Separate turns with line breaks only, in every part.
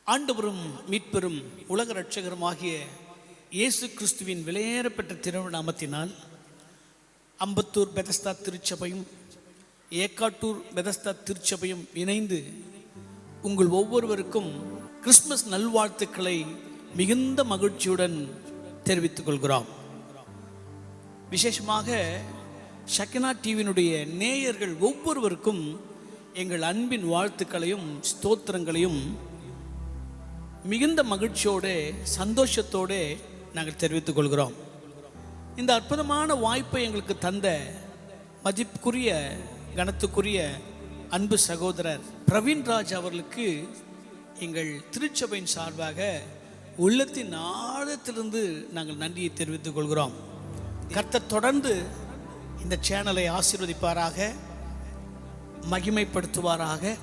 ஆண்டவரும் மீட்பெரும் உலக இரட்சகருமாகிய இயேசு கிறிஸ்துவின் விலையேறப்பெற்ற திருநாமத்தினால் அம்பத்தூர் பெதஸ்தா திருச்சபையும் ஏக்காட்டூர் பெதஸ்தா திருச்சபையும் இணைந்து உங்கள் ஒவ்வொருவருக்கும் கிறிஸ்துமஸ் நல்வாழ்த்துக்களை மிகுந்த மகிழ்ச்சியுடன் தெரிவித்துக் கொள்கிறோம். விசேஷமாக ஷக்கினா டிவியினுடைய நேயர்கள் ஒவ்வொருவருக்கும் எங்கள் அன்பின் வாழ்த்துக்களையும் ஸ்தோத்திரங்களையும் மிகுந்த மகிழ்ச்சியோடு சந்தோஷத்தோடு நாங்கள் தெரிவித்துக் கொள்கிறோம். இந்த அற்புதமான வாய்ப்பை எங்களுக்கு தந்த மதிப்புக்குரிய கனத்துக்குரிய அன்பு சகோதரர் பிரவீன்ராஜ் அவர்களுக்கு எங்கள் திருச்சபையின் சார்பாக உள்ளத்தின் ஆழத்திலிருந்து நாங்கள் நன்றியை தெரிவித்துக் கொள்கிறோம். கர்த்தர் தொடர்ந்து இந்த சேனலை ஆசீர்வதிப்பாராக, மகிமைப்படுத்துவாராக.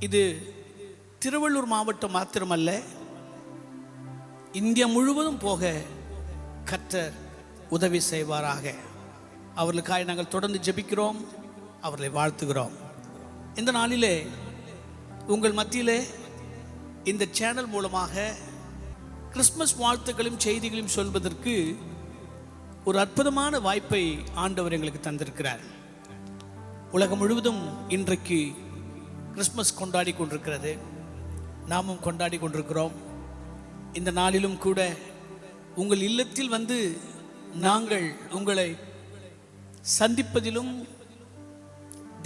இது திருவள்ளூர் மாவட்டம் மாத்திரமல்ல, இந்தியா முழுவதும் போக கர்த்தர் உதவி செய்வாராக. அவர்களுக்காக நாங்கள் தொடர்ந்து ஜெபிக்கிறோம், அவர்களை வாழ்த்துகிறோம். இந்த நாளிலே உங்கள் மத்தியிலே இந்த சேனல் மூலமாக கிறிஸ்துமஸ் வாழ்த்துக்களையும் செய்திகளையும் சொல்வதற்கு ஒரு அற்புதமான வாய்ப்பை ஆண்டவர் எங்களுக்கு தந்திருக்கிறார். உலகம் முழுவதும் இன்றைக்கு கிறிஸ்துமஸ் கொண்டாடி கொண்டிருக்கிறது, நாமும் கொண்டாடி கொண்டிருக்கிறோம். இந்த நாளிலும் கூட உங்கள் இல்லத்தில் வந்து நாங்கள் உங்களை சந்திப்பதிலும்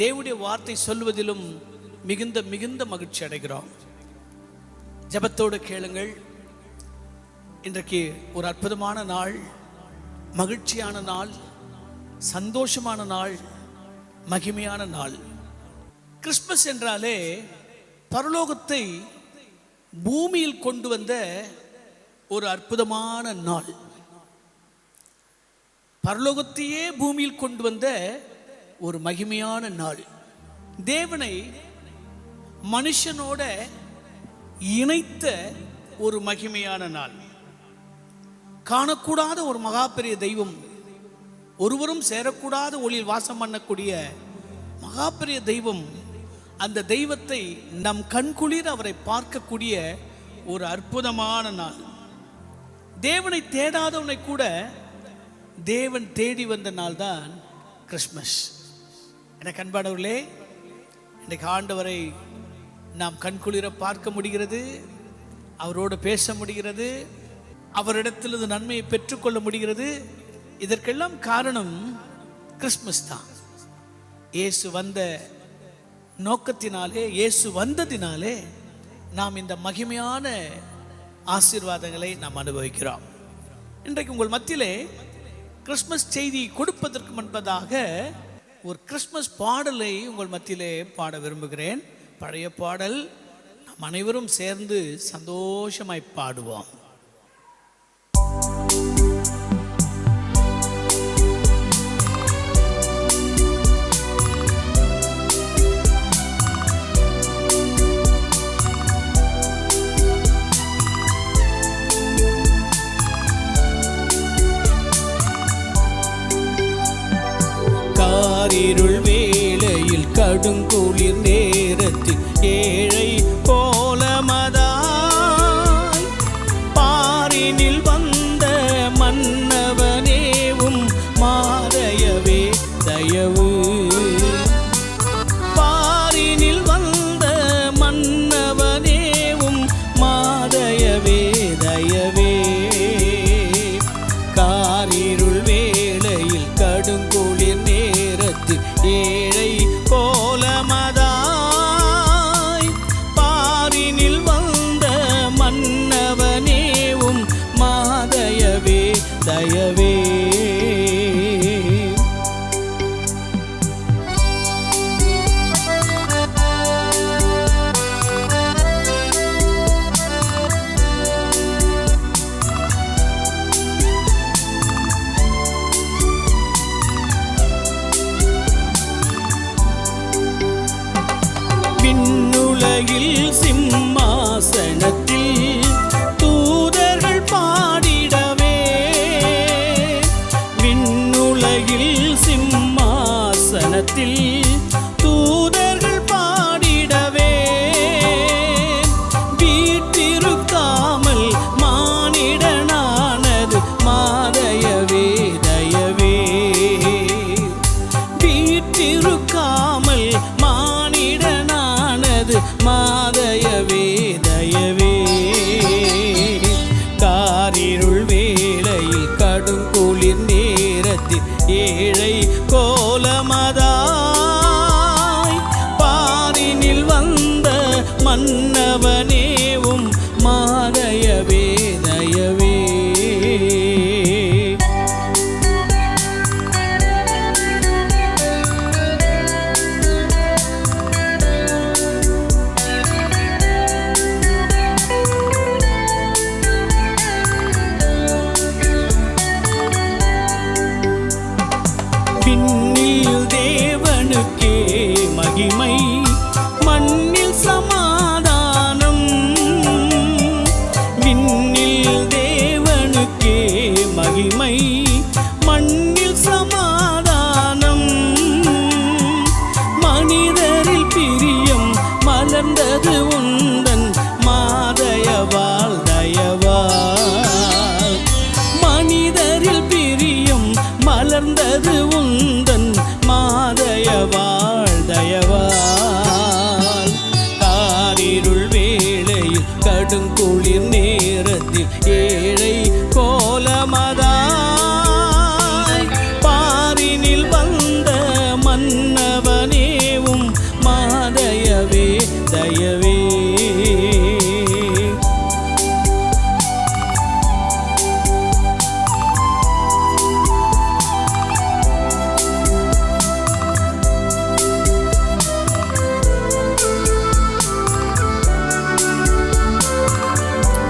தேவனுடைய வார்த்தை சொல்வதிலும் மிகுந்த மிகுந்த மகிழ்ச்சி அடைகிறோம். ஜெபத்தோடு கேளுங்கள். இன்றைக்கு ஒரு அற்புதமான நாள், மகிழ்ச்சியான நாள், சந்தோஷமான நாள், மகிமையான நாள். கிறிஸ்துமஸ் என்றாலே பரலோகத்தை பூமியில் கொண்டு வந்த ஒரு அற்புதமான நாள். பரலோகத்தையே பூமியில் கொண்டு வந்த ஒரு மகிமையான நாள். தேவனை மனுஷனோட இணைத்த ஒரு மகிமையான நாள். காணக்கூடாத ஒரு மகா பெரிய தெய்வம், ஒருவரும் சேரக்கூடாத ஒளியில் வாசம் பண்ணக்கூடிய மகா பெரிய தெய்வம், அந்த தெய்வத்தை நம் கண்குளிர அவரை பார்க்கக்கூடிய ஒரு அற்புதமான நாள். தேவனை தேடாதவனை கூட தேவன் தேடி வந்த நாள் தான் கிறிஸ்துமஸ். எனக்கு அன்பானவர்களே, இன்றைக்கு ஆண்டவரை நாம் கண்குளிர பார்க்க முடிகிறது, அவரோடு பேச முடிகிறது, அவரிடத்திலிருந்து நன்மையை பெற்றுக்கொள்ள முடிகிறது. இதற்கெல்லாம் காரணம் கிறிஸ்துமஸ் தான். இயேசு வந்த நோக்கத்தினாலே, இயேசு வந்ததினாலே நாம் இந்த மகிமையான ஆசீர்வாதங்களை நாம் அனுபவிக்கிறோம். இன்றைக்கு உங்கள் மத்தியிலே கிறிஸ்துமஸ் செய்தி கொடுப்பதற்கு முன்பதாக ஒரு கிறிஸ்துமஸ் பாடலை உங்கள் மத்தியிலே பாட விரும்புகிறேன். பழைய பாடல். நாம் அனைவரும் சேர்ந்து சந்தோஷமாய் பாடுவோம். இருள் வேளையில் கடுங்குளிர் நேரத்தில் ஏழை போல மதாய் மன்னவனேவும் மாதயவே தயவே. விண்ணில் தேவனுக்கே மகிமை, மண்ணில் சமாதானம். விண்ணில் தேவனுக்கே மகிமை, மண்ணில் சமாதானம். மனிதரில் பிரியம் மலர்ந்தது உந்தன் மாதயவால் தயவால். மனிதரில் பிரியம் மலர்ந்தது உந்தன் மாதயவாள் தயவால். காரிருள் வேளையில் கடுங்குளிர் நேரத்தில் ஏழை கோலமதாய் பாரினில் வந்த மன்னவனேவும் மாதயவே தயவே.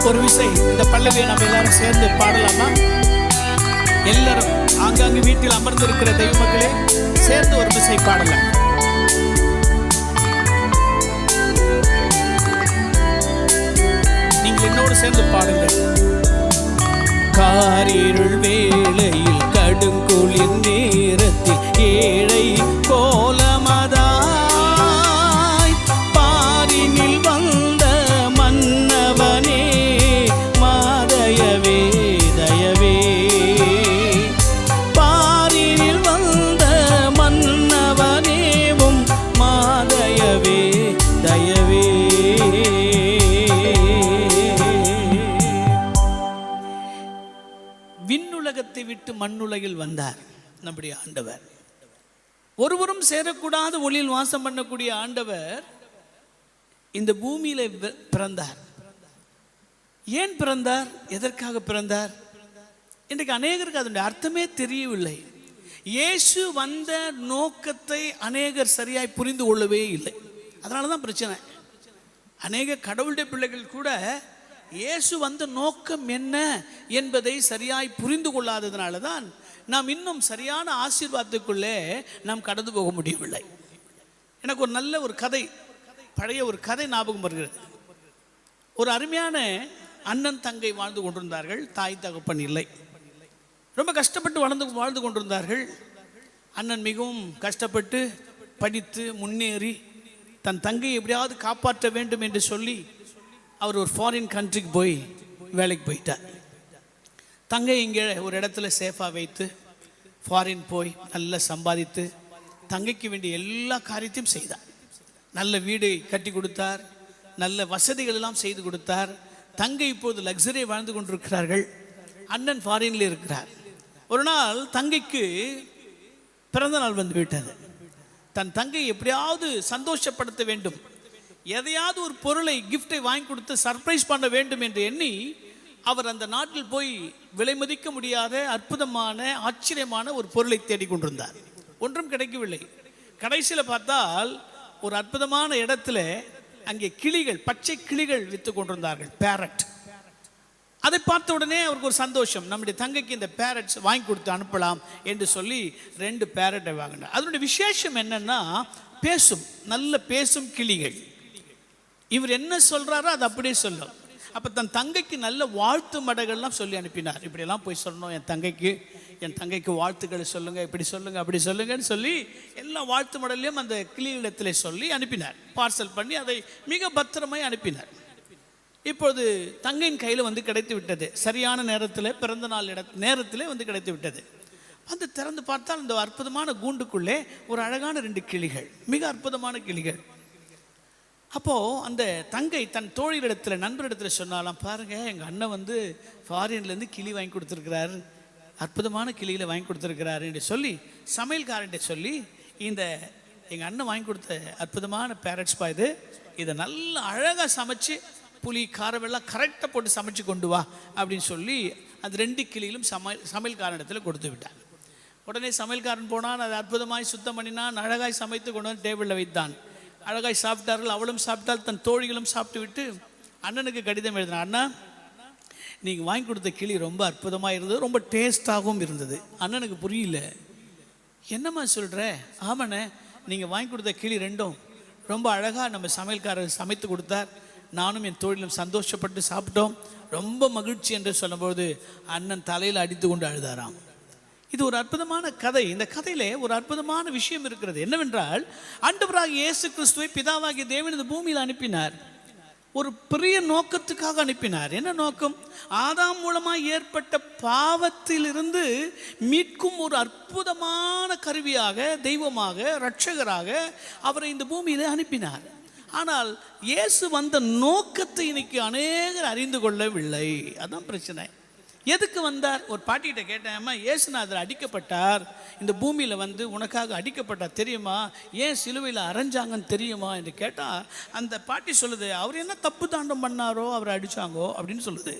ஒரு விசை இந்த பல்லவியை நம்ம எல்லாரும் சேர்ந்து பாடலாமா? எல்லாரும் ஆங்காங்கு வீட்டில் அமர்ந்திருக்கிற தெய்வ மக்களே சேர்ந்து ஒரு விசை பாடலாம். நீங்கள் என்னோடு சேர்ந்து பாடுங்கள். காரிருள் வேளையில் கடுங்குளிர் நேரத்தில் ஏழை கோலமதாய் பாரினில் வந்த மன்னவனே மாதயவே தயவே. பாரினில் வந்த மன்னவனேவும் மாதயவே தயவே. விண்ணுலகத்தை விட்டு மண்ணுலகில் வந்தார் நம்முடைய ஆண்டவர். ஒருவரும் சேரக்கூடாத ஒளியில் வாசம் பண்ணக்கூடிய ஆண்டவர் இந்த பூமியில பிறந்தார். ஏன் பிறந்தார்? எதற்காக பிறந்தார்? இன்றைக்கு அநேகருக்கு அதனுடைய அர்த்தமே தெரியவில்லை. இயேசு வந்த நோக்கத்தை அநேகர் சரியாய் புரிந்து கொள்ளவே இல்லை. அதனால தான் பிரச்சனை. அநேக கடவுளுடைய பிள்ளைகள் கூட இயேசு வந்த நோக்கம் என்ன என்பதை சரியாய் புரிந்து கொள்ளாததுனால தான் நாம் இன்னும் சரியான ஆசீர்வாதத்துக்குள்ளே நாம் கடந்து போக முடியவில்லை. எனக்கு ஒரு நல்ல ஒரு கதை, பழைய ஒரு கதை ஞாபகம் வருகிறது. ஒரு அருமையான அண்ணன் தங்கை வாழ்ந்து கொண்டிருந்தார்கள். தாய் தகப்பன் இல்லை. ரொம்ப கஷ்டப்பட்டு வாழ்ந்து கொண்டிருந்தார்கள். அண்ணன் மிகவும் கஷ்டப்பட்டு படித்து முன்னேறி தன் தங்கையை எப்படியாவது காப்பாற்ற வேண்டும் என்று சொல்லி அவர் ஒரு ஃபாரின் கண்ட்ரிக்கு போய் வேலைக்கு போயிட்டார். தங்கை இங்கே ஒரு இடத்துல சேஃபாக வைத்து ஃபாரின் போய் நல்லா சம்பாதித்து தங்கைக்கு வேண்டிய எல்லா காரியத்தையும் செய்தார். நல்ல வீடு கட்டி கொடுத்தார், நல்ல வசதிகள் எல்லாம் செய்து கொடுத்தார். தங்கை இப்போது லக்ஸரியை வாழ்ந்து கொண்டிருக்கிறார்கள். அண்ணன் ஃபாரின்ல இருக்கிறார். ஒரு நாள் தங்கைக்கு பிறந்த நாள் வந்து விட்டது. தன் தங்கை எப்படியாவது சந்தோஷப்படுத்த வேண்டும், எதையாவது ஒரு பொருளை கிஃப்டை வாங்கி கொடுத்து சர்ப்ரைஸ் பண்ண வேண்டும் என்று எண்ணி அவர் அந்த நாட்டில் போய் விலை மதிக்க முடியாத அற்புதமான ஆச்சரியமான ஒரு பொருளை தேடிக்கொண்டிருந்தார். ஒன்றும் கிடைக்கவில்லை. கடைசியில் பார்த்தால் ஒரு அற்புதமான இடத்துல அங்கே கிளிகள், பச்சை கிளிகள் விற்று கொண்டிருந்தார்கள், பேரட். அதை பார்த்த உடனே அவருக்கு ஒரு சந்தோஷம், நம்முடைய தங்கைக்கு இந்த பேரட்ஸ் வாங்கி கொடுத்து அனுப்பலாம் என்று சொல்லி 2 பேரட்டை வாங்கினார். அதனுடைய விசேஷம் என்னன்னா, பேசும், நல்ல பேசும் கிளிகள். இவர் என்ன சொல்றாரோ அது அப்படியே சொல்லும். அப்போ தன் தங்கைக்கு நல்ல வாழ்த்து மடங்கள்லாம் சொல்லி அனுப்பினார். இப்படியெல்லாம் போய் சொல்லணும் என் தங்கைக்கு வாழ்த்துக்களை சொல்லுங்க, இப்படி சொல்லுங்க, அப்படி சொல்லுங்கன்னு சொல்லி எல்லா வாழ்த்து மடலையும் அந்த கிளியிடத்தில் சொல்லி அனுப்பினார். பார்சல் பண்ணி அதை மிக பத்திரமாய் அனுப்பினார். இப்போது தங்கையின் கையில் வந்து கிடைத்து விட்டது. சரியான நேரத்தில், பிறந்த நாள் நேரத்தில் வந்து கிடைத்து விட்டது. வந்து திறந்து பார்த்தால் அந்த அற்புதமான கூண்டுக்குள்ளே ஒரு அழகான 2 கிளிகள், மிக அற்புதமான கிளிகள். அப்போது அந்த தங்கை தன் தோழியிடத்தில், நண்பரிடத்தில் சொன்னாலாம், பாருங்கள் எங்கள் அண்ணன் வந்து ஃபாரின்லேருந்து கிளி வாங்கி கொடுத்துருக்கிறார், அற்புதமான கிளியில் வாங்கி கொடுத்துருக்கிறாரு என்று சொல்லி சமையல்காரன்ட்ட சொல்லி, இந்த எங்கள் அண்ணன் வாங்கி கொடுத்த அற்புதமான பேரட்ஸ் இது, இதை நல்லா அழகாக சமைச்சு புளி காரமெல்லாம் கரெக்டாக போட்டு சமைச்சு கொண்டு வா அப்படின்னு சொல்லி அந்த 2 கிளியிலும் சமையல்காரனிடத்தில் கொடுத்து விட்டான். உடனே சமையல்காரன் போனான், அதை அற்புதமாய் சுத்தம் பண்ணினான், அழகாய் சமைத்து கொண்டு வந்து டேபிளில் வைத்தான். அழகாய் சாப்பிட்டார்கள், அவளும் சாப்பிட்டால், தன் தோழிகளும் சாப்பிட்டு விட்டு அண்ணனுக்கு கடிதம் எழுதினான். அண்ணா, நீங்கள் வாங்கி கொடுத்த கிளி ரொம்ப அற்புதமாக இருந்தது, ரொம்ப டேஸ்டாகவும் இருந்தது. அண்ணனுக்கு புரியல. என்னம்மா சொல்கிற? ஆமாண்ணே, நீங்கள் வாங்கி கொடுத்த கிளி 2ம் ரொம்ப அழகாக நம்ம சமையல்காரர் சமைத்து கொடுத்தார், நானும் என் தோழிலும் சந்தோஷப்பட்டு சாப்பிட்டோம், ரொம்ப மகிழ்ச்சி என்று சொல்லும்போது அண்ணன் தலையில் அடித்து கொண்டு அழுதாராம். இது ஒரு அற்புதமான கதை. இந்த கதையிலே ஒரு அற்புதமான விஷயம் இருக்கிறது. என்னவென்றால், ஆண்டவராகிய இயேசு கிறிஸ்துவை பிதாவாகிய தேவன் இந்த பூமியில் அனுப்பினார். ஒரு பெரிய நோக்கத்துக்காக அனுப்பினார். என்ன நோக்கம்? ஆதாம் மூலமாக ஏற்பட்ட பாவத்திலிருந்து மீட்கும் ஒரு அற்புதமான கருவியாக, தெய்வமாக, இரட்சகராக அவரை இந்த பூமியிலே அனுப்பினார். ஆனால் இயேசு வந்த நோக்கத்தை இன்னைக்கு அநேகர் அறிந்து கொள்ளவில்லை. அதான் பிரச்சனை. எதுக்கு வந்தார்? ஒரு பாட்டிகிட்ட கேட்டேன், அம்மா, இயேசுநாதர் அடிக்கப்பட்டார், இந்த பூமியில் வந்து உனக்காக அடிக்கப்பட்டார் தெரியுமா, ஏன் சிலுவையில் அரைஞ்சாங்கன்னு தெரியுமா என்று கேட்டால் அந்த பாட்டி சொல்லுது, அவர் என்ன தப்பு தாண்டம் பண்ணாரோ அவரை அடித்தாங்கோ அப்படின்னு சொல்லுது.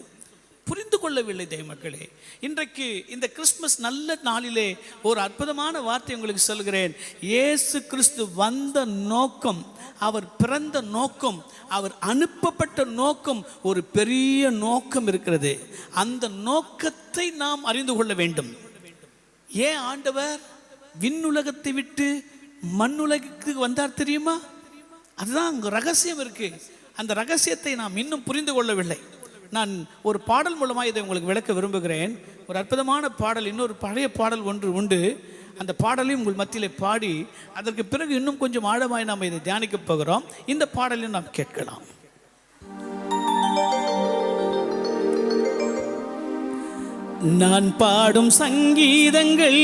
புரிந்து கொள்ளவில்லை தெய்வமக்களே. இன்றைக்கு இந்த கிறிஸ்மஸ் நல்ல நாளிலே ஒரு அற்புதமான வார்த்தை உங்களுக்கு சொல்கிறேன். இயேசு கிறிஸ்து வந்த நோக்கம், அவர் பிறந்த நோக்கம், அவர் அனுப்பப்பட்ட நோக்கம், ஒரு பெரிய நோக்கம் இருக்கிறது. அந்த நோக்கத்தை நாம் அறிந்து கொள்ள வேண்டும். ஏன் ஆண்டவர் விண்ணுலகத்தை விட்டு மண்ணுலகுக்கு வந்தார் தெரியுமா? அதுதான் அங்கே ரகசியம் இருக்கு. அந்த ரகசியத்தை நாம் இன்னும் புரிந்து கொள்ளவில்லை. நான் ஒரு பாடல் மூலமாக இதை உங்களுக்கு விளக்க விரும்புகிறேன். ஒரு அற்புதமான பாடல், இன்னொரு பழைய பாடல் ஒன்று உண்டு. அந்த பாடலையும் உங்கள் மத்தியிலே பாடி அதற்கு பிறகு இன்னும் கொஞ்சம் ஆழமாய் நாம் இதை தியானிக்க போகிறோம். இந்த பாடலையும் நாம் கேட்கலாம். நான் பாடும் சங்கீதங்கள்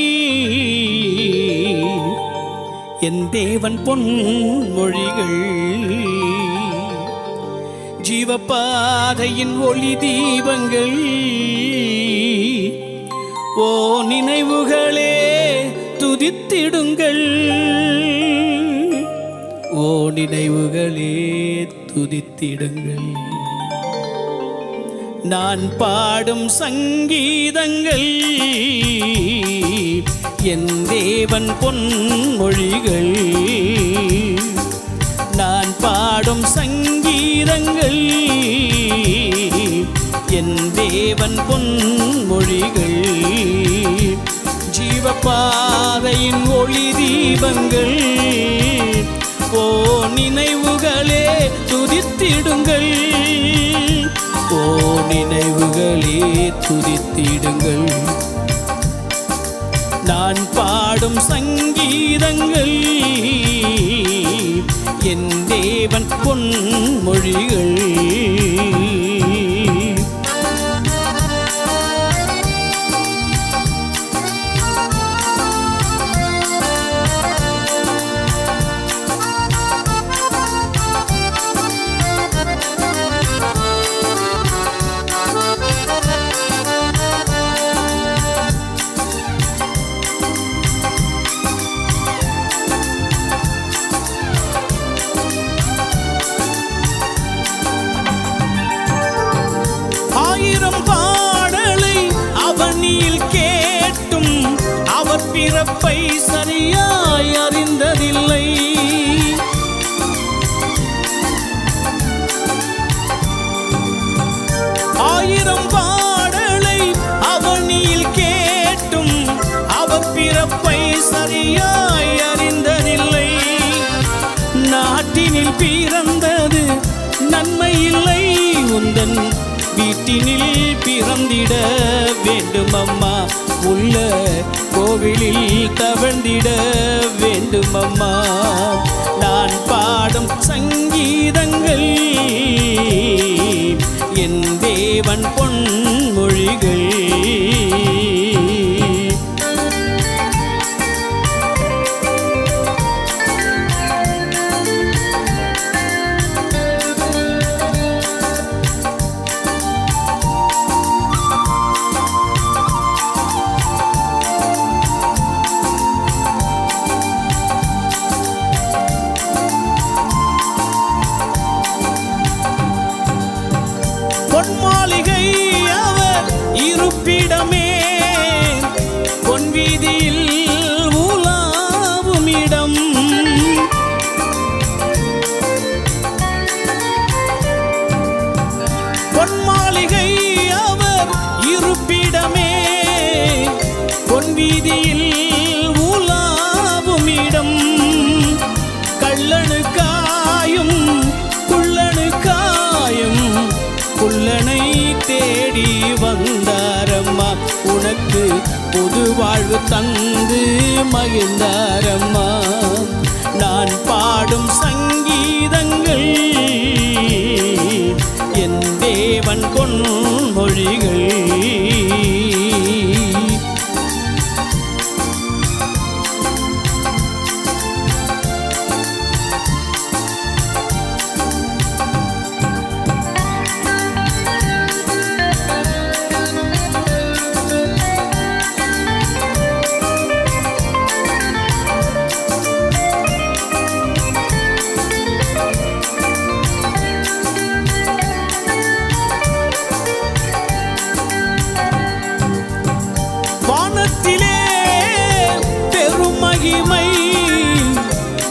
என் தேவன் பொன்மொழிகள், ஜீவபாதையின் ஒளி தீபங்கள், ஓ நினைவுகளே துதித்திடுங்கள், ஓ நினைவுகளே துதித்திடுங்கள். நான் பாடும் சங்கீதங்கள் என் தேவன் பொன்மொழிகள், நான் பாடும் சங்கீதங்கள் என் தேவன் பொன்மொழிகள், ஜீவபாதையின் ஒளி தீபங்கள், ஓ நினைவுகளே துதித்திடுங்கள், ஓ நினைவுகளே துதித்திடுங்கள். நான் பாடும் சங்கீதங்கள் என் தேவன் பொன்மொழிகள். பிறப்பை சரியாய் அறிந்ததில்லை, ஆயிரம் பாடலை அவனியில் கேட்டும் அவர் பிறப்பை சரியாய் அறிந்ததில்லை. நாட்டினில் பிறந்தது நன்மை இல்லை, உந்தன் வீட்டினில் பிறந்திட வேண்டும் அம்மா, உள்ள கோவிலில் தவழ்ந்திட வேண்டும் அம்மா. நான் பாடும் சங்கீதங்கள் என் தேவன் பொன்மொழிகள். பொன் மாளிகை அவர் இருப்பிடமே, பொன் வீதியில் உலாவும் இடம். கள்ளனுக்காயும் குள்ளனுக்காயும் குள்ளனை தேடி வந்தாரம்மா, உனக்கு பொது வாழ்வு தந்து மகிழ்ந்தாரம்மா. நான் பாடும் சங்கீதங்கள் என் தேவன் பொன்மொழிகள்.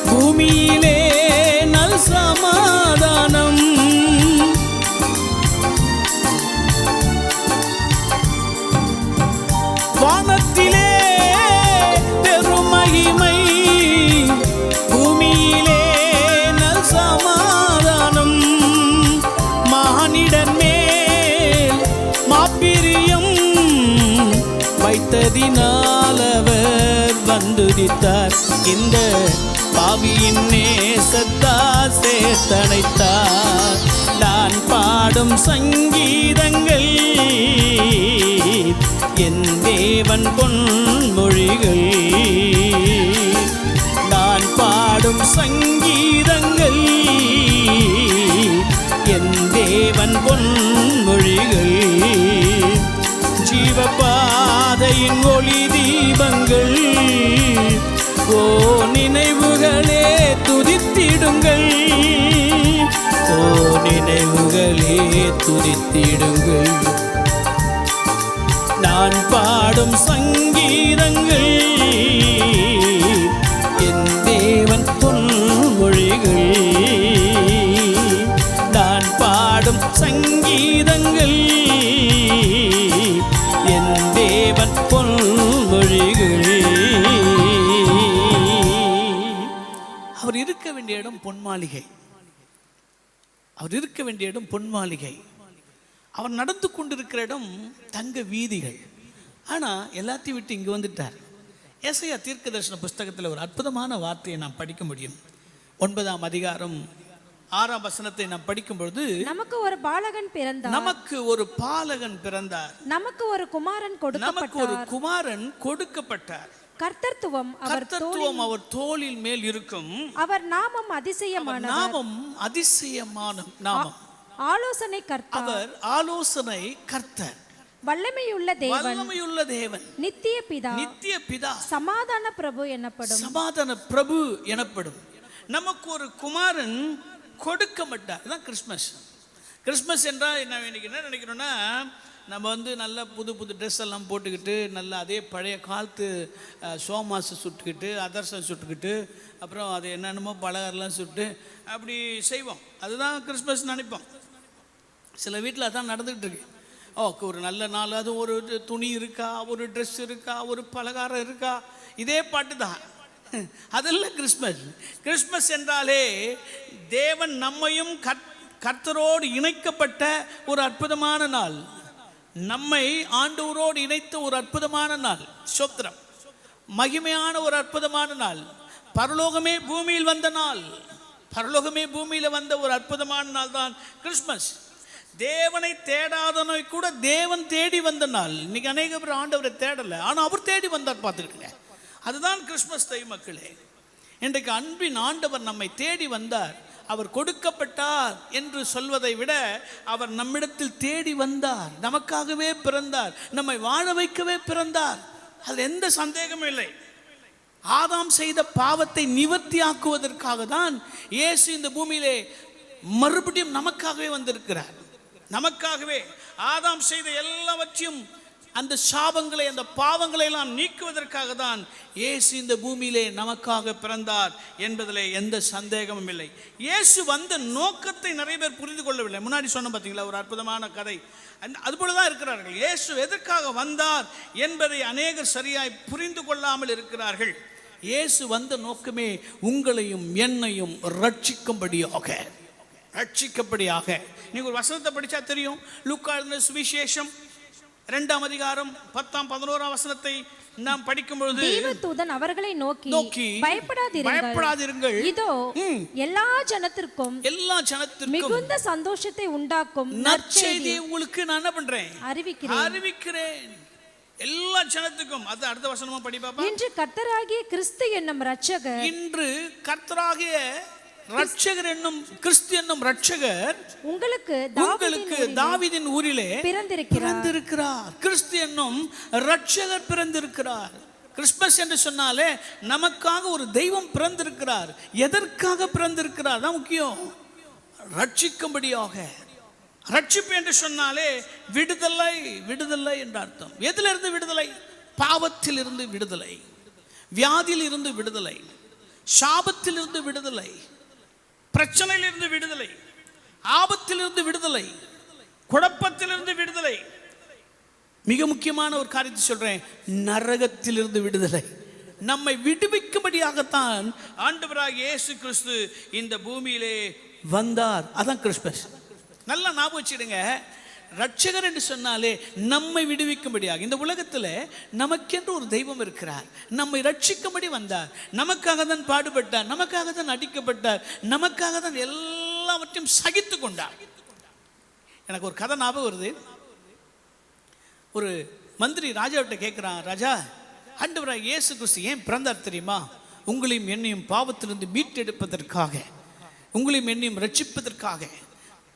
பூமியிலே நல் சமாதானம், வானத்திலே பெருமகிமை, பூமியிலே நல் சமாதானம். மானிடன் மேல் மாப்பிரியம் வைத்ததினால் அவர் வந்துதித்தார், இந்த பாவியின் நேசத்தால் சேர்த்தணைத்தார். நான் பாடும் சங்கீதங்கள் என் தேவன் பொன்மொழிகள். நான் பாடும் சங்கீதங்கள் என் தேவன் பொன்மொழிகள். ஜீவபாதையின் ஒளி தீபங்கள், ஓ நினைவுகளே துதித்திடுங்கள், ஓ நினைவுகளே துதித்திடுங்கள். நான் பாடும் சங்கீதங்கள் என் தேவன் பொன்மொழிகள். நான் பாடும் சங்கீதங்கள் என் தேவன் பொன்மொழிகள். அவர் இருக்க வேண்டிய இடம் பொன்மாளிகை, அவர் இருக்க வேண்டிய இடம் பொன்மாளிகை. அவர் நடந்து கொண்டிருக்கிற இடம் தங்க வீதிகள். ஆனால் எல்லாத்தையும் விட்டு இங்கே வந்துட்டார். ஏசாயா தீர்க்கதரிசன புஸ்தகத்தில் ஒரு அற்புதமான வார்த்தையை நாம் படிக்க முடியும். 9ஆம் அதிகாரம் 6ஆம் வசனத்தை நாம் படிக்கும் பொழுது, நமக்கு ஒரு பாலகன் பிறந்தார், நமக்கு ஒரு பாலகன் பிறந்தார், நமக்கு ஒரு குமாரன் கொடுக்கப்பட்டார். கர்த்தத்துவம் அவர் தோளின் மேல் இருக்கும். அவர் நாமம் அதிசயமான நாமம். ஆலோசனை கர்த்தர், அவர் ஆலோசனை கர்த்தர், வல்லமையுள்ள தேவன், நித்திய பிதா, சமாதான பிரபு எனப்படும். நமக்கு ஒரு குமாரன் கொடுக்கப்பட்டார். இதுதான் கிறிஸ்மஸ். கிறிஸ்மஸ் என்றால் என்ன நினைக்கிறோன்னா, நம்ம நல்ல புது ட்ரெஸ் எல்லாம் போட்டுக்கிட்டு நல்லா அதே பழைய காலத்து சோமாசை சுட்டுக்கிட்டு அதர்சம் சுட்டுக்கிட்டு அப்புறம் அது என்னென்னமோ பலகாரெலாம் சுட்டு அப்படி செய்வோம். அதுதான் கிறிஸ்மஸ் நினைப்போம். சில வீட்டில் அதான் நடந்துக்கிட்டு இருக்கு. ஒரு நல்ல நாள், அது ஒரு துணி இருக்கா, ஒரு ட்ரெஸ் இருக்கா, ஒரு பலகாரம் இருக்கா, இதே பாட்டு தான். அதெல்லாம் கிறிஸ்மஸ். கிறிஸ்மஸ் என்றாலே தேவன் நம்மையும் கர்த்தரோடு இணைக்கப்பட்ட ஒரு அற்புதமான நாள், நம்மை ஆண்டவரோடு இணைத்த ஒரு அற்புதமான நாள். ஸ்தோத்திரம். மகிமையான ஒரு அற்புதமான நாள். பரலோகமே பூமியில் வந்த நாள். பரலோகமே பூமியில் வந்த ஒரு அற்புதமான நாள் தான் கிறிஸ்மஸ். தேவனை தேடாதனை கூட தேவன் தேடி வந்த நாள். இன்னைக்கு அநேக பேர் ஆண்டவரை தேடலை, ஆனால் அவர் தேடி வந்தார். பார்த்துக்கிட்டுங்க, அதுதான் கிறிஸ்மஸ் தை மக்களே. இன்றைக்கு அன்பின் ஆண்டவர் நம்மை தேடி வந்தார். அவர் கொடுக்கப்பட்டார் என்று சொல்வதை விட அவர் நம்மிடத்தில் தேடி வந்தார், நமக்காகவே பிறந்தார், நம்மை வாழ வைக்கவே பிறந்தார். அதில் எந்த சந்தேகமும் இல்லை. ஆதாம் செய்த பாவத்தை நிவர்த்தி ஆக்குவதற்காக தான் இயேசு இந்த பூமியிலே மறுபடியும் நமக்காகவே வந்திருக்கிறார். நமக்காகவே ஆதாம் செய்த எல்லாவற்றையும் அந்த சாபங்களை, அந்த பாவங்களை எல்லாம் நீக்குவதற்காக தான் இயேசு இந்த பூமியிலே நமக்காக பிறந்தார் என்பதிலே எந்த சந்தேகமும் இல்லை. இயேசு வந்த நோக்கத்தை நிறைய பேர் புரிந்து கொள்ளவில்லை. முன்னாடி சொன்ன பார்த்தீங்களா ஒரு அற்புதமான கதை, அதுபோலதான் இருக்கிறார்கள். இயேசு எதற்காக வந்தார் என்பதை அநேகர் சரியாய் புரிந்து கொள்ளாமல் இருக்கிறார்கள். இயேசு வந்த நோக்கமே உங்களையும் என்னையும் ரட்சிக்கும்படியாக. நீங்க ஒரு வசனத்தை படிச்சா தெரியும். லூக்கா எழுதின சுவிசேஷம் 2ஆம் அதிகாரம் 10ஆம் 11ஆம் வசனத்தை நாம் படிக்கும் பொழுது,
தேவதூதன் அவர்களை நோக்கி பயப்படாதிருங்கள், இதோ எல்லா ஜனத்திற்கும்
மிகுந்த
சந்தோஷத்தை உண்டாக்கும்
நற்செய்தியை உங்களுக்கு நான் என்ன பண்றேன்? அறிவிக்கிறேன். எல்லா ஜனத்துக்கும். அது அடுத்த வசனமா படி பாப்பா.
இன்று கர்த்தராகிய கிறிஸ்து என்னும் இரட்சகர்,
இன்று கர்த்தராகிய இரட்சகர் என்னும் கிறிஸ்து என்னும் இரட்சகர் உங்களுக்கு தாவீதின் ஊரிலே பிறந்திருக்கிறார். கிறிஸ்து என்னும் இரட்சகர் பிறந்திருக்கிறார். கிறிஸ்மஸ் என்று சொன்னாலே நமக்காக ஒரு தெய்வம் பிறந்திருக்கிறார். எதற்காக பிறந்திருக்கிறார் தான் முக்கியம். ரட்சிக்கும்படியாக. ரட்சிப்பு என்று சொன்னாலே விடுதலை என்ற அர்த்தம். எதிலிருந்து விடுதலை? பாவத்தில் இருந்து விடுதலை, வியாதியில் இருந்து விடுதலை, சாபத்தில் இருந்து விடுதலை, பிரச்சனையிலிருந்து விடுதலை, ஆபத்திலிருந்து விடுதலை, குழப்பத்திலிருந்து விடுதலை. மிக முக்கியமான ஒரு காரியத்தை சொல்றேன், நரகத்திலிருந்து விடுதலை. நம்மை விடுவிக்கும்படியாகத்தான் ஆண்டவராகிய இயேசு கிறிஸ்து இந்த பூமியிலே வந்தார். அதான் கிறிஸ்மஸ். நல்லா ஞாபகம் வச்சிடுங்க. ரட்சகர் என்று சொன்னாலே நம்மை விடுவிக்கும்படியாக. இந்த உலகத்தில் நமக்கென்று ஒரு தெய்வம் இருக்கிறார். நம்மை ரட்சிக்கும்படி வந்தார். நமக்காக தான் பாடுபட்டார், நமக்காக தான் அடிக்கப்பட்டார், நமக்காக தான் எல்லாவற்றையும் சகித்து கொண்டார். எனக்கு ஒரு கதை ஞாபகம் வருது. ஒரு மந்திரி ராஜாவிட்ட கேட்குறான், ராஜா, ஆண்டவராகிய இயேசு கிறிஸ்து ஏன் பிறந்தார் தெரியுமா? உங்களையும் என்னையும் பாவத்திலிருந்து மீட்டெடுப்பதற்காக, உங்களையும் என்னையும் ரட்சிப்பதற்காக,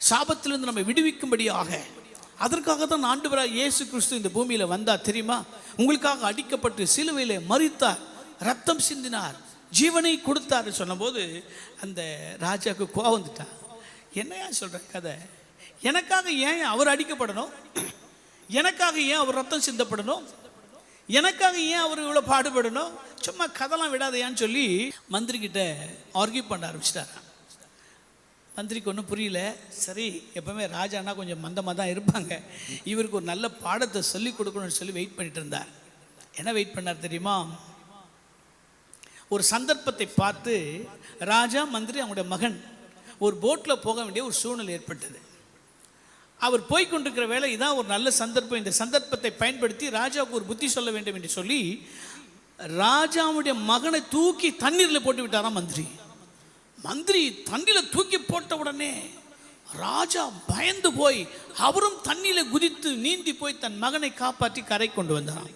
சாபத்திலிருந்து நம்மை விடுவிக்கும்படியாக. அதற்காக தான் ஆண்டவராகிய இயேசு கிறிஸ்து இந்த பூமியில் வந்தார் தெரியுமா? உங்களுக்காக அடிக்கப்பட்டு சிலுவையிலே மரித்தார், ரத்தம் சிந்தினார், ஜீவனை கொடுத்தார் சொன்னபோது அந்த ராஜாவுக்கு கோவம் வந்துட்டார். என்னையா சொல்ற கதை? எனக்காக ஏன் அவர் அடிக்கப்படணும்? எனக்காக ஏன் அவர் ரத்தம் சிந்தப்படணும்? எனக்காக ஏன் அவர் இவ்வளோ பாடுபடணும்? சும்மா கதைலாம் விடாதையான்னு சொல்லி மந்திரி கிட்ட ஆர்கியூ பண்ண ஆரம்பிச்சிட்டார். மந்திரிக்கு ஒன்றும் புரியல. சரி, எப்பவுமே ராஜானா கொஞ்சம் மந்தமாக தான் இருப்பாங்க, இவருக்கு ஒரு நல்ல பாடத்தை சொல்லி கொடுக்கணும்னு சொல்லி வெயிட் பண்ணிட்டு இருந்தார். என்ன வெயிட் பண்ணார் தெரியுமா? ஒரு சந்தர்ப்பத்தை பார்த்து ராஜா, மந்திரி, அவங்களுடைய மகன் ஒரு போட்டில் போக வேண்டிய ஒரு சூழ்நிலை ஏற்பட்டது. அவர் போய்கொண்டிருக்கிற வேலை இதான் ஒரு நல்ல சந்தர்ப்பம். இந்த சந்தர்ப்பத்தை பயன்படுத்தி ராஜாவுக்கு ஒரு புத்தி சொல்ல வேண்டும் என்று சொல்லி ராஜாவுடைய மகனை தூக்கி தண்ணீரில் போட்டு விட்டாராம் மந்திரி. மந்திரி தண்ணியில் தூக்கி போட்ட உடனே ராஜா பயந்து போய் அவரும் தண்ணியில குதித்து நீந்தி போய் தன் மகனை காப்பாற்றி கரை கொண்டு வந்தாராம்.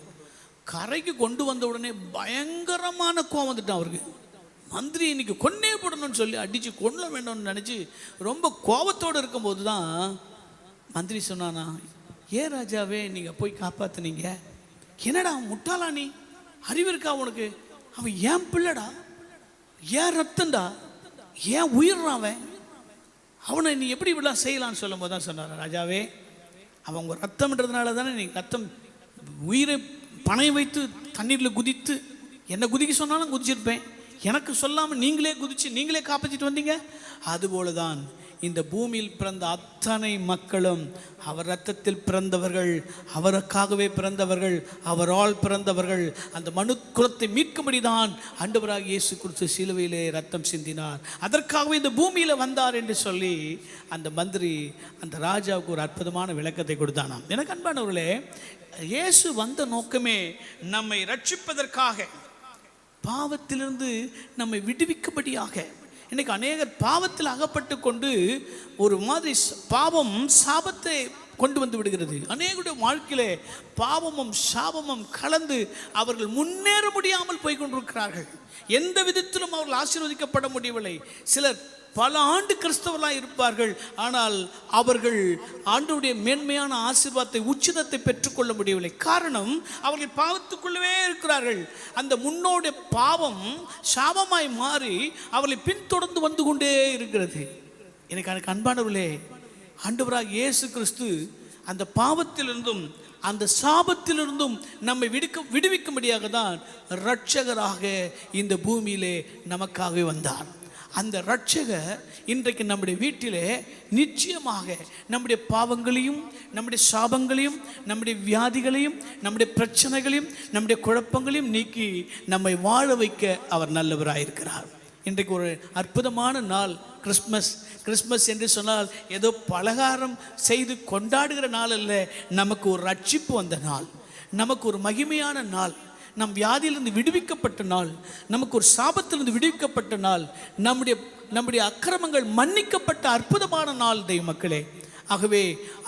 கரைக்கு கொண்டு வந்த உடனே பயங்கரமான கோவம் வந்துட்டான் அவருக்கு. மந்திரி இன்னைக்கு கொன்னே போடணும்னு சொல்லி அடிச்சு கொள்ள வேண்டும்னு நினைச்சு ரொம்ப கோபத்தோடு இருக்கும்போது தான் மந்திரி சொன்னானா, ஏன் ராஜாவே நீங்க போய் காப்பாத்துனீங்க? என்னடா முட்டாளா, நீ அறிவு இருக்கா உனக்கு? அவன் ஏன் பிள்ளடா, ஏன் ரத்தம்டா, ஏன் உயிர்றான், அவனை நீ எப்படி இப்படிலாம் செய்யலான்னு சொல்லும் போது தான் சொன்னார், ராஜாவே அவன் உங்கள் ரத்தம்ன்றதுனால தானே நீ ரத்தம் உயிரை பணைய வைத்து தண்ணீரில் குதித்து என்ன குதிக்க சொன்னாலும் குதிச்சிருப்பேன், எனக்கு சொல்லாமல் நீங்களே குதிச்சு நீங்களே காப்பாற்றிட்டு வந்தீங்க. அதுபோல தான் இந்த பூமியில் பிறந்த அத்தனை மக்களும் அவர் ரத்தத்தில் பிறந்தவர்கள், அவருக்காகவே பிறந்தவர்கள், அவரால் பிறந்தவர்கள். அந்த மனு குலத்தை மீட்கும்படிதான் ஆண்டவராகிய இயேசு கிறிஸ்து சிலுவையிலே ரத்தம் சிந்தினார், அதற்காகவே இந்த பூமியில் வந்தார் என்று சொல்லி அந்த மந்திரி அந்த ராஜாவுக்கு ஒரு அற்புதமான விளக்கத்தை கொடுத்தானாம். எனக்கு அன்பானவர்களே, இயேசு வந்த நோக்கமே நம்மை ரட்சிப்பதற்காக, பாவத்திலிருந்து நம்மை விடுவிக்கும்படியாக. இன்னைக்கு அநேகர் பாவத்தில் அகப்பட்டு கொண்டு ஒரு மாதிரி பாவம் சாபத்தை கொண்டு வந்து விடுகிறது. அநேகருடைய வாழ்க்கையிலே பாவமும் சாபமும் கலந்து அவர்கள் முன்னேற முடியாமல் போய் கொண்டிருக்கிறார்கள். எந்த விதத்திலும் அவர்கள் ஆசீர்வதிக்கப்பட முடியவில்லை. சிலர் பல ஆண்டு கிறிஸ்தவர்களாக இருப்பார்கள், ஆனால் அவர்கள் ஆண்டவருடைய மேன்மையான ஆசீர்வாதத்தை உச்சிதத்தை பெற்றுக்கொள்ள முடியவில்லை. காரணம், அவர்கள் பாவத்துக்குள்ளவே இருக்கிறார்கள். அந்த முன்னோடைய பாவம் சாபமாய் மாறி அவர்களை பின்தொடர்ந்து வந்து கொண்டே இருக்கிறது. எனக்கு அன்பானவர்களே, ஆண்டவராகிய இயேசு கிறிஸ்து அந்த பாவத்திலிருந்தும் அந்த சாபத்திலிருந்தும் நம்மை விடுவிக்கும்படியாக தான் இரட்சகராக இந்த பூமியிலே நமக்காகவே வந்தார். அந்த இரட்சகர் இன்றைக்கு நம்முடைய வீட்டிலே நிச்சயமாக நம்முடைய பாவங்களையும் நம்முடைய சாபங்களையும் நம்முடைய வியாதிகளையும் நம்முடைய பிரச்சனைகளையும் நம்முடைய குழப்பங்களையும் நீக்கி நம்மை வாழ வைக்க அவர் நல்லவராயிருக்கிறார். இன்றைக்கு ஒரு அற்புதமான நாள் கிறிஸ்மஸ். கிறிஸ்மஸ் என்று சொன்னால் ஏதோ பலகாரம் செய்து கொண்டாடுகிற நாள் அல்ல, நமக்கு ஒரு ரட்சிப்பு வந்த நாள், நமக்கு ஒரு மகிமையான நாள், நம் வியாதியிலிருந்து விடுவிக்கப்பட்ட நாள், நமக்கு ஒரு சாபத்திலிருந்து விடுவிக்கப்பட்ட நாள், நம்முடைய அக்கிரமங்கள் மன்னிக்கப்பட்ட அற்புதமான நாள் தெய்வ மக்களே. ஆகவே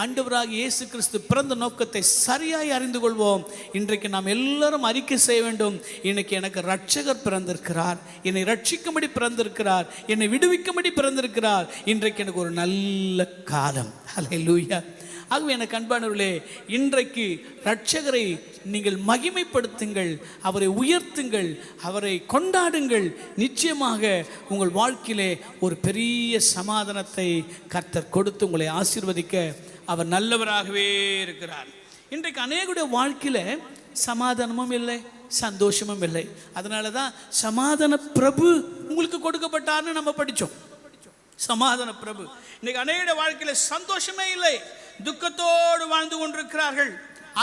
ஆண்டவராகிய இயேசு கிறிஸ்து பிறந்த நோக்கத்தை சரியாய் அறிந்து கொள்வோம். இன்றைக்கு நாம் எல்லாரும் அறிக்கை செய்ய வேண்டும், இன்னைக்கு எனக்கு இரட்சகர் பிறந்திருக்கிறார், என்னை ரட்சிக்கும்படி பிறந்திருக்கிறார், என்னை விடுவிக்கும்படி பிறந்திருக்கிறார். இன்றைக்கு எனக்கு ஒரு நல்ல காலம். ஹல்லேலூயா. ஆகவே எனக்கு அன்பானவர்களே, இன்றைக்கு இரட்சகரை நீங்கள் மகிமைப்படுத்துங்கள், அவரை உயர்த்துங்கள், அவரை கொண்டாடுங்கள். நிச்சயமாக உங்கள் வாழ்க்கையிலே ஒரு பெரிய சமாதானத்தை கர்த்தர் கொடுத்து உங்களை ஆசீர்வதிக்க அவர் நல்லவராகவே இருக்கிறார். இன்றைக்கு அநேகருடைய வாழ்க்கையில் சமாதானமும் இல்லை, சந்தோஷமும் இல்லை. அதனால தான் சமாதான பிரபு உங்களுக்கு கொடுக்கப்பட்டார்னு நம்ம படித்தோம். சமாதான பிரபு. இன்னைக்கு அநேக வாழ்க்கையில சந்தோஷமே இல்லை, துக்கத்தோடு வாழ்ந்து கொண்டிருக்கிறார்கள்.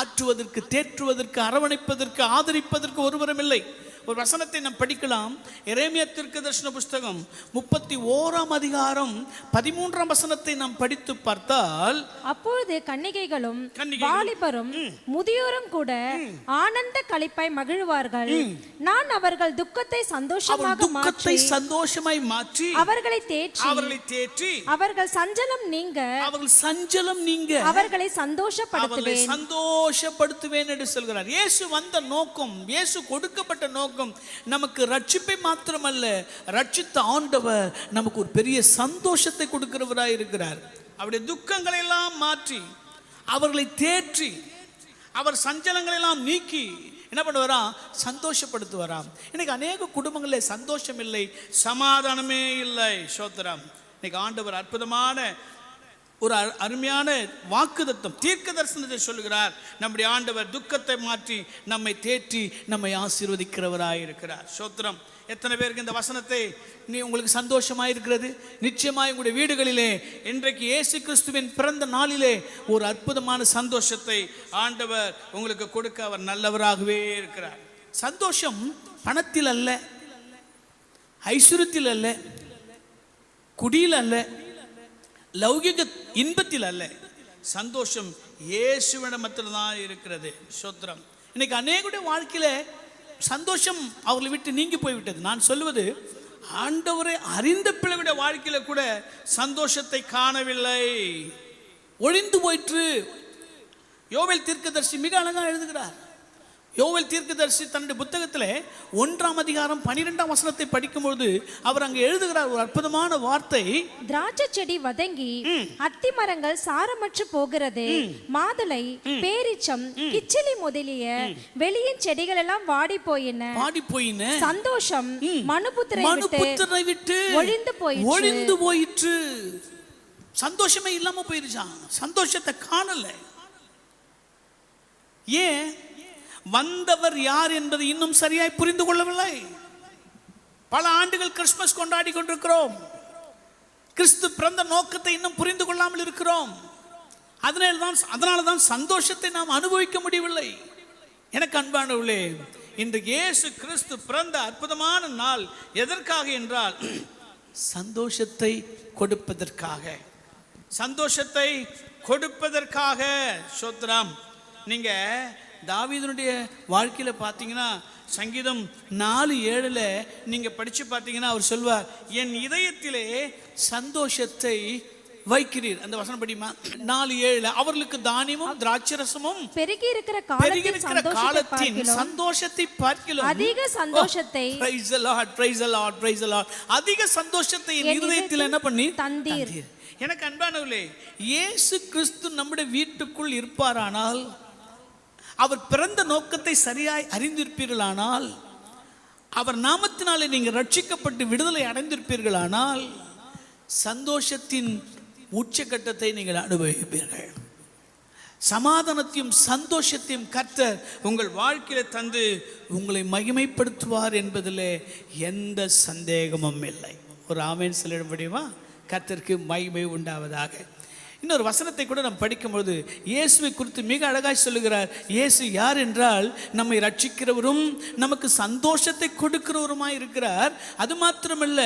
ஆற்றுவதற்கு, தேற்றுவதற்கு, அரவணைப்பதற்கு, ஆதரிப்பதற்கு ஒருவரும் இல்லை. ஒரு வசனத்தை நாம் படிக்கலாம். எரேமியா தீர்க்கதரிசன புஸ்தகம் 31ஆம் அதிகாரம் 13ஆம் வசனத்தை நாம் படித்து பார்த்தால்,
அப்பொழுது கன்னிகைகளும் வாலிபரும் முதியோரும் கூட ஆனந்த களிப்பாய் மகிழ்வார்கள். நான் அவர்கள் துக்கத்தை சந்தோஷமாய் மாற்றி அவர்களை தேற்றி அவர்கள் சஞ்சலம் நீங்க அவர்களை சந்தோஷப்படுத்துவேன் என்று சொல்கிறார். இயேசு வந்த நோக்கம், இயேசு கொடுக்கப்பட்ட நோக்கம் நமக்கு ரட்சிப்பை மாத்திரமல்ல, ரட்சித்த ஆண்டவர் நமக்கு ஒரு பெரிய சந்தோஷத்தை கொடுக்கிறவராய் இருக்கிறார். அவருடைய துக்கங்களை எல்லாம் மாற்றி அவர்களை தேற்றி அவர் சஞ்சலங்களை எல்லாம் நீக்கி என்ன பண்ணுவாராம்? சந்தோஷப்படுத்துவாராம். இன்னைக்கு அநேக குடும்பங்களில் சந்தோஷம் இல்லை, சமாதானமே இல்லை. சோத்திரம். இன்னைக்கு ஆண்டவர் அற்புதமான ஒரு அருமையான வாக்குத்தத்தம், தீர்க்க தரிசனத்தை சொல்லுகிறார். நம்முடைய ஆண்டவர் துக்கத்தை மாற்றி நம்மை தேற்றி நம்மை ஆசீர்வதிக்கிறவராயிருக்கிறார். சோத்திரம். எத்தனை பேருக்கு இந்த வசனத்தை உங்களுக்கு சந்தோஷமாயிருக்கிறது? நிச்சயமாய் உங்களுடைய வீடுகளிலே இன்றைக்கு இயேசு கிறிஸ்துவின் பிறந்த நாளிலே ஒரு அற்புதமான சந்தோஷத்தை ஆண்டவர் உங்களுக்கு கொடுக்க அவர் நல்லவராகவே இருக்கிறார். சந்தோஷம் பணத்தில் அல்ல, ஐஸ்வர்யத்தில் அல்ல, குடியில் அல்ல, லௌகிக இன்பத்தில் அல்ல. சந்தோஷம் இயேசுவிடத்தில் தான் இருக்கிறது. சோத்திரம். இன்னைக்கு அநேகருடைய வாழ்க்கையில சந்தோஷம் அவர்களை விட்டு நீங்கி போய்விட்டது. நான் சொல்லுவது, ஆண்டவரை அறிந்த பிள்ளைகளுடைய வாழ்க்கையில கூட சந்தோஷத்தை காணவில்லை, ஒழிந்து போயிற்று. யோவேல் தீர்க்கதரிசி மிக அழகாக எழுதுகிறார். யோவேல் தீர்க்கதரிசி தன்னுடைய புத்தகத்தில் 1ஆம் அதிகாரம் 12ஆம் வசனத்தை படிக்கும்போது அவர் அங்கே எழுதுகிறார் ஒரு அற்புதமான வார்த்தை. திராட்சை செடி வதங்கி அத்தி மரங்கள் சாரமற்று போகிறது, மாதுளை, பேரிச்சம், கிச்சிலி முதலிய வெளியின் செடிகள் எல்லாம் வாடி போயின. சந்தோஷம் மனுபுத்திரை விட்டு ஒழிந்து போயிற்று.
சந்தோஷமே இல்லாம போயிருச்சான். சந்தோஷத்தை காணல. ஏன்? வந்தவர் யார் என்பதை இன்னும் சரியாய் புரிந்து கொள்ளவில்லை. பல ஆண்டுகள் கிறிஸ்துமஸ் கொண்டாடி கொண்டிருக்கிறோம், கிறிஸ்து பிறந்த நோக்கத்தை இன்னும் புரிந்து கொள்ளாமல் இருக்கிறோம். அதனால்தான் சந்தோஷத்தை நாம் அனுபவிக்க முடியவில்லை. எனக்கு அன்பானவர்களே, இன்றைக்கு இயேசு கிறிஸ்து பிறந்த அற்புதமான நாள் எதற்காக என்றால் சந்தோஷத்தை கொடுப்பதற்காக. சந்தோஷத்தை கொடுப்பதற்காக. சோத்ராம். நீங்க தாவீதுனுடைய வாழ்க்கையில பார்த்தீங்கன்னா சங்கீதம் 4:7 நீங்க படிச்சு பார்த்தீங்கன்னா அவர் சொல்வார், என் இதயத்திலே சந்தோஷத்தை வைக்கிறீர். அந்த வசனம் படிமா 4:7. அவர்களுக்கு தானியமும் திராட்சரசமும் பெருகி இருக்கிற காலத்தின் சந்தோஷத்தை பார்க்கிறோம், அதிக சந்தோஷத்தை praise the Lord, praise the Lord, praise the Lord, அதிக சந்தோஷத்தை என் இதயத்தில் என்ன பண்ணி தந்தீர். எனக்கு அன்பானவர்களே, இயேசு கிறிஸ்து நம்முடைய வீட்டுக்குள் இருப்பாரானால், அவர் பிறந்த நோக்கத்தை சரியாய் அறிந்திருப்பீர்களானால், அவர் நாமத்தினாலே நீங்கள் ரட்சிக்கப்பட்டு விடுதலை அடைந்திருப்பீர்களானால், சந்தோஷத்தின் உச்சக்கட்டத்தை நீங்கள் அனுபவிப்பீர்கள். சமாதானத்தையும் சந்தோஷத்தையும் கர்த்தர் உங்கள் வாழ்க்கையில தந்து உங்களை மகிமைப்படுத்துவார் என்பதிலே எந்த சந்தேகமும் இல்லை. ஒரு ஆமென் சொல்லிட முடியுமா? கர்த்தருக்கு மகிமை உண்டாவதாக. இன்னொரு வசனத்தை கூட நாம் படிக்கும்போது இயேசுவை குறித்து மிக அழகாய் சொல்லுகிறார். இயேசு யார் என்றால் நம்மை ரட்சிக்கிறவரும் நமக்கு சந்தோஷத்தை கொடுக்கிறவருமாய் இருக்கிறார். அது மாத்திரமல்ல,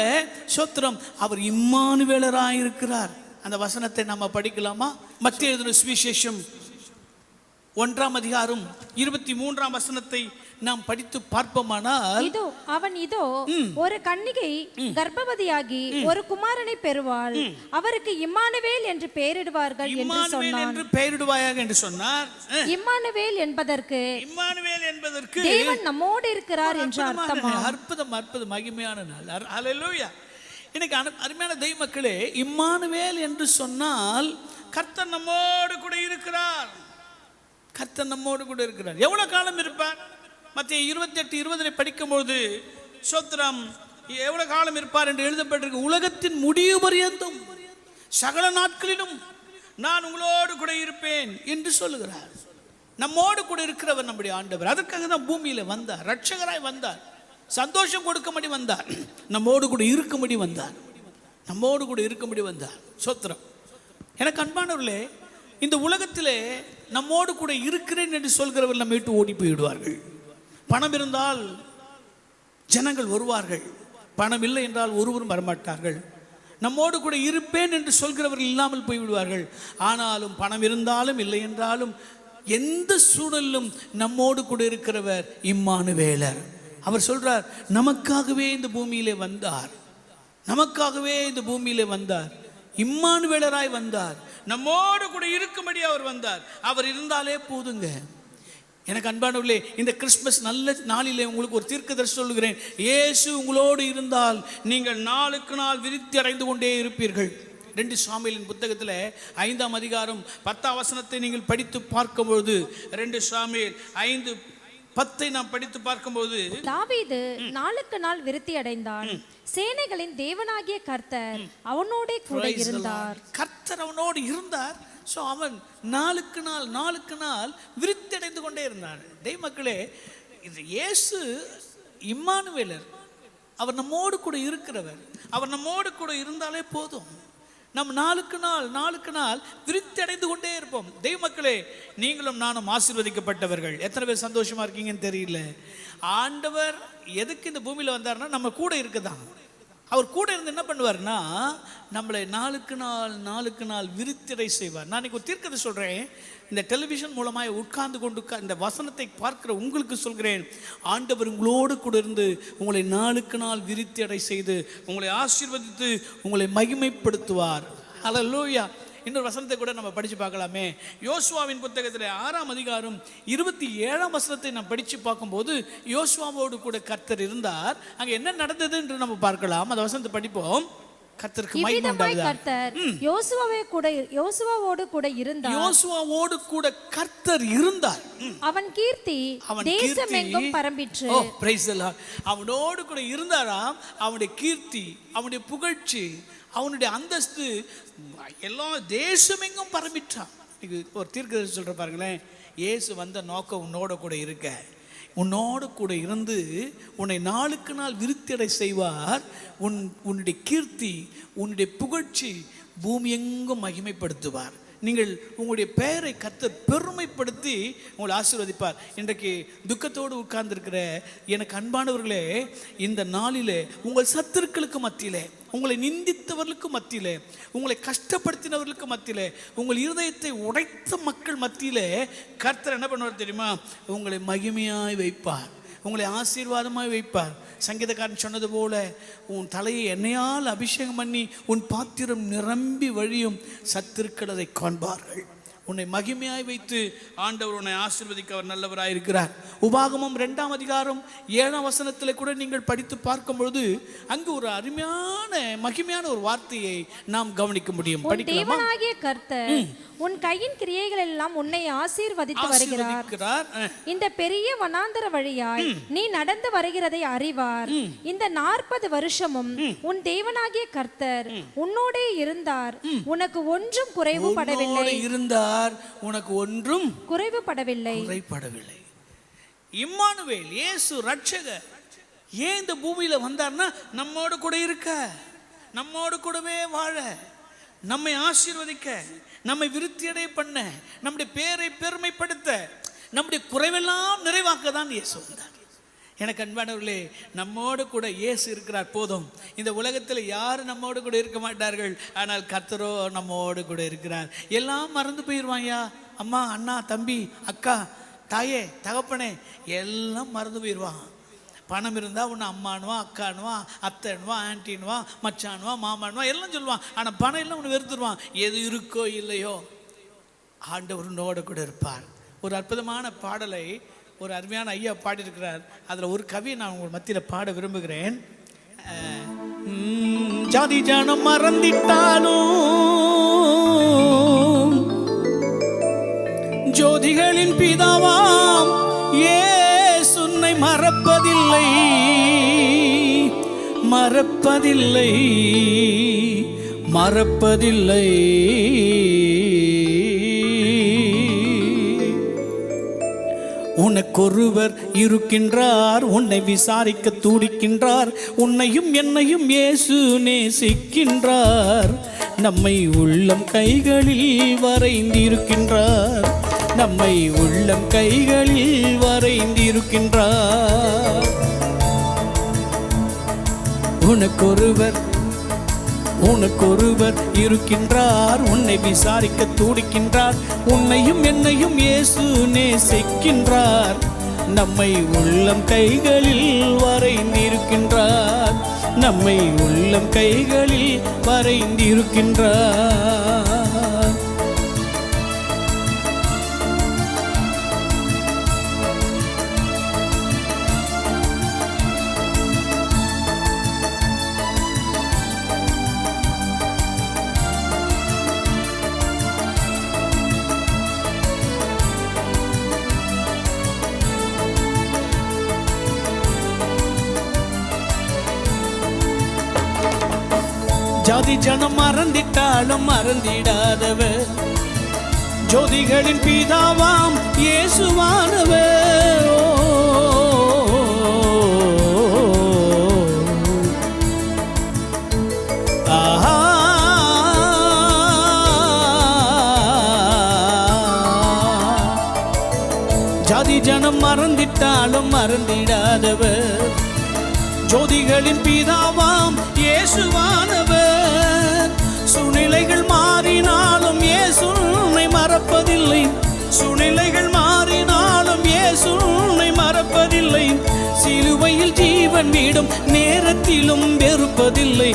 ஸ்தோத்திரம், அவர் இம்மானுவேலராய் இருக்கிறார். அந்த வசனத்தை நம்ம படிக்கலாமா? மத்தேயு எழுதின சுவிசேஷம் 1ஆம் அதிகாரம் 23ஆம் வசனத்தை நாம் படித்து பார்ப்போமானால்,
இதோ ஒரு கன்னிகை கர்ப்பவதியாகி ஒரு குமாரனை பெறுவாள், அவருக்கு இம்மானுவேல் என்று பெயரிடுவார்கள் என்று சொன்னார்.
என்று பெயரிடுவாயாக என்று சொன்னார்.
இம்மானுவேல் என்பதற்கு தேவன் நம்மோடு இருக்கிறார் என்று அர்த்தம்.
அற்புதம், அற்புதம், மகிமையான நாள். ஹல்லேலூயா. இன்னைக்கு அருமையான தெய்வ மக்களே, இம்மானுவேல் என்று சொன்னால் கர்த்தர் நம்மோடு கூட இருக்கிறார். கர்த்தர் நம்மோடு கூட இருக்கிறார். எவ்வளவு காலம் இருப்பார்? மத்தேயு 28:20 படிக்கும்போது, ஸ்தோத்திரம், எவ்வளவு காலம் இருப்பார் என்று எழுதப்பட்டிருக்கு. உலகத்தின் முடிவு பரியந்தம் சகல நாட்களிலும் நான் உங்களோடு கூட இருப்பேன் என்று சொல்லுகிறார். நம்மோடு கூட இருக்கிறவர் நம்முடைய ஆண்டவர். அதற்காக தான் பூமியில வந்தார், ரட்சகராய் வந்தார், சந்தோஷம் கொடுக்கும்படி வந்தார், நம்மோடு கூட இருக்கும்படி வந்தார், நம்மோடு கூட இருக்கும்படி வந்தார். ஸ்தோத்திரம். எனக்கு அன்பானவர்களே, இந்த உலகத்திலே நம்மோடு கூட இருக்கிறேன் என்று சொல்கிறவர் நம்ம விட்டு ஓடி போய்விடுவார்கள். பணம் இருந்தால் ஜனங்கள் வருவார்கள், பணம் இல்லை என்றால் ஒருவரும் வரமாட்டார்கள். நம்மோடு கூட இருப்பேன் என்று சொல்கிறவர்கள் இல்லாமல் போய்விடுவார்கள். ஆனாலும் பணம் இருந்தாலும் இல்லை என்றாலும் எந்த சூழலிலும் நம்மோடு கூட இருக்கிறவர் இம்மானுவேலர். அவர் சொல்றார், நமக்காகவே இந்த பூமியிலே வந்தார், நமக்காகவே இந்த பூமியிலே வந்தார், இம்மானுவேலராய் வந்தார், நம்மோடு கூட இருக்கும்படி அவர் வந்தார். அவர் இருந்தாலே போதுங்க. எனக்கு அன்பானவர்களே, இந்த கிறிஸ்மஸ் நல்ல நாளிலே உங்களுக்கு ஒரு தீர்க்கதரிசனம் சொல்லுகிறேன். இயேசு உங்களோடு இருந்தால் நீங்கள் நாளுக்கு நாள் விருத்தி அடைந்து கொண்டே இருப்பீர்கள். 2 சாமுவேலின் புத்தகத்தில் 5ஆம் அதிகாரம் 10ஆம் வசனத்தை நீங்கள் படித்து பார்க்கும்போது, 2 சாமுவேல் 5:10 நாம் படித்து பார்க்கும்போது,
தாவீது நாளுக்கு நாள் விருத்தி அடைந்தான், சேனைகளின் தேவனாகிய கர்த்தர் அவனோடே கூட இருந்தார்.
கர்த்தர் அவனோடு இருந்தார். ஸோ அவன் நாளுக்கு நாள் விருத்தி அடைந்து கொண்டே இருந்தான். தெய்வ மக்களே, இது இயேசு இம்மானுவேலர். அவர் நம்மோடு கூட இருக்கிறவர். அவர் நம்மோடு கூட இருந்தாலே போதும். நம்ம நாளுக்கு நாள் விருத்தி அடைந்து கொண்டே இருப்போம். தெய்வ மக்களே, நீங்களும் நானும் ஆசீர்வதிக்கப்பட்டவர்கள். எத்தனை பேர் சந்தோஷமா இருக்கீங்கன்னு தெரியல. ஆண்டவர் எதுக்கு இந்த பூமியில் வந்தார்னா நம்ம கூட இருக்குதான். அவர் கூட இருந்து என்ன பண்ணுவார்னா நம்மளை நாளுக்கு நாள் விருத்திடை செய்வார். நான் இன்னைக்கு ஒரு தீர்க்கதை சொல்றேன். இந்த டெலிவிஷன் மூலமாக உட்கார்ந்து கொண்டு இந்த வசனத்தை பார்க்கிற உங்களுக்கு சொல்கிறேன், ஆண்டவர் உங்களோடு கூட இருந்து உங்களை நாளுக்கு நாள் விருத்தியடை செய்து உங்களை ஆசீர்வதித்து உங்களை மகிமைப்படுத்துவார். ஹல்லேலூயா. இன்னொரு வசனத்தை கூட நம்ம படித்து பார்க்கலாமே. யோசுவாவின் புத்தகத்தில் 6ஆம் அதிகாரம் 27ஆம் வசனத்தை நாம் படித்து பார்க்கும்போது, யோசுவாவோடு கூட கர்த்தர் இருந்தார். அங்கே என்ன நடந்தது என்று நம்ம பார்க்கலாம். அந்த வசனத்தை படிப்போம். கர்த்தருக்கு மகிமை உண்டாவதாக.
கர்த்தர் யோசுவாவோடு கூட இருந்தார்.
யோசுவாவோடு கூட கர்த்தர் இருந்தார்.
அவன் கீர்த்தி தேசமெங்கும் பரம்பிற்று.
ஓ, பிரைஸ் தி லார்ட். அவனோடு கூட இருந்தாராம். அவனுடைய கீர்த்தி, அவனுடைய புகழ்ச்சி, அவனுடைய அந்தஸ்து எல்லா தேசமெங்கும் பரம்பிட்டான். ஒரு தீர்க்கதரிசி சொல்ற பாருங்களேன், இயேசு வந்த நோக்கம் உன்னோட கூட இருக்க, உன்னோடு கூட இருந்து உன்னை நாளுக்கு நாள் விருத்தியடை செய்வார். உன்னுடைய கீர்த்தி, உன்னுடைய புகழ்ச்சி பூமி எங்கும் மகிமைப்படுத்துவார். நீங்கள் உங்களுடைய பெயரை கர்த்தர் பெருமைப்படுத்தி உங்களை ஆசீர்வதிப்பார். இன்றைக்கு துக்கத்தோடு உட்கார்ந்திருக்கிற எனக்கு அன்பானவர்களே, இந்த நாளிலே உங்கள் சத்துருக்களுக்கு மத்தியிலே, உங்களை நிந்தித்தவர்களுக்கு மத்தியிலே, உங்களை கஷ்டப்படுத்தினவர்களுக்கு மத்தியிலே, உங்கள் இருதயத்தை உடைத்த மக்கள் மத்தியிலே கர்த்தர் என்ன பண்ணுவார் தெரியுமா? உங்களை மகிமையாய் வைப்பார், உங்களை ஆசீர்வாதமாய் வைப்பார். சங்கீதக்காரன் சொன்னது போல, உன் தலையை எண்ணெயால் அபிஷேகம் பண்ணி உன் பாத்திரம் நிரம்பி வழியும், சத்துருக்கள் அதை காண்பார்கள். உன்னை மகிமையாய் வைத்து ஆண்டவர் உன்னை ஆசீர்வதிக்க அவர் நல்லவராய் இருக்கிறார். உபாகமம் 2ஆம் அதிகாரம் 7ஆம் வசனத்தில் கூட நீங்கள் படித்து பார்க்கும் பொழுது அங்கு ஒரு அருமையான மகிமையான ஒரு வார்த்தையை நாம் கவனிக்க முடியும்.
தேவனாகிய கர்த்தர் உன் கையின் கிரியைகள் எல்லாம் உன்னை ஆசீர்வதித்து வருகிறார். இந்த பெரிய வனாந்தர வழியாய் நீ நடந்து வருகிறதை அறிவார். இந்த 40 வருஷமும் உன் தேவனாகிய கர்த்தர் உன்னோடே இருந்தார், உனக்கு ஒன்றும் குறைவுபடவில்லை.
இருந்தார், செய்தார், உனக்கு ஒன்றும்
குறைவுபடவில்லை.
இம்மானுவேல், இயேசு ரட்சகர் ஏன் இந்த பூமியில வந்தார்னா நம்மோடு கூட இருக்க, நம்மோடு கூடவே வாழ, நம்மை ஆசீர்வதிக்க, நம்மை விருத்தியடை பண்ண, நம்முடைய பேரை பெருமைப்படுத்த, நம்முடைய குறைவெல்லாம் நிறைவாக்க தான் இயேசு வந்தார். எனக்கு அன்பானவர்களே, நம்மோடு கூட இயேசு இருக்கிறார் போதும். இந்த உலகத்தில் யாரும் நம்மோடு கூட இருக்க மாட்டார்கள், ஆனால் கர்த்தரோ நம்மோடு கூட இருக்கிறார். எல்லாம் மறந்து போயிடுவாயா, அம்மா, அண்ணா, தம்பி, அக்கா, தாயே, தகப்பனே, எல்லாம் மறந்து போயிடுவான். பணம் இருந்தால் உன்னை அம்மானுவா, அக்கானுவா, அத்தைனுவா, ஆன்டினுவா, மச்சானுவா, மாமானுவா எல்லாம் சொல்லுவான். ஆனால் பணம் எல்லாம் உன்னை வெறுத்துருவான். எது இருக்கோ இல்லையோ ஆண்டவர் உன்னோடு கூட இருப்பார். ஒரு அற்புதமான பாடலை ஒரு அருமையான ஐயா பாடியிருக்கிறார். அதில் ஒரு கவியை நான் உங்கள் மத்தியில் பாட விரும்புகிறேன். ஜாதி ஜனம் மறந்திட்டாலும் ஜோதிகளின் பிதாவாம் இயேசு உன்னை மறப்பதில்லை, மறப்பதில்லை, மறப்பதில்லை. உனக்கொருவர் இருக்கின்றார், உன்னை விசாரிக்க துடிக்கின்றார். உன்னையும் என்னையும் இயேசு நேசிக்கின்றார். நம்மை உள்ளம் கைகளில் வரைந்திருக்கின்றார், நம்மை உள்ளம் கைகளில் வரைந்திருக்கின்றார். உனக்கொருவர் இருக்கின்றார், உன்னை விசாரிக்க துடிக்கின்றார். உன்னையும் என்னையும் இயேசு நேசிக்கின்றார். நம்மை உள்ளம் கைகளில் வரைந்திருக்கின்றார், நம்மை உள்ளம் கைகளில் வரைந்திருக்கின்றார். ஜாதி ஜனம் மறந்திட்டாலும் மறந்திடாதவர், ஜோதிகளின் பிதாவாம் இயேசுவானவர். ஆஹா, ஜாதி ஜனம் மறந்திட்டாலும் மறந்திடாதவர், ஜோதிகளின் பிதாவாம் இயேசுவானவர். சூழ்நிலைகள் மாறினாலும் இயேசு உன்னை மறப்பதில்லை, சூழ்நிலைகள் மாறினாலும் இயேசு உன்னை மறப்பதில்லை. சிலுவையில் ஜீவன் விடும் நேரத்திலும் வெறுப்பதில்லை.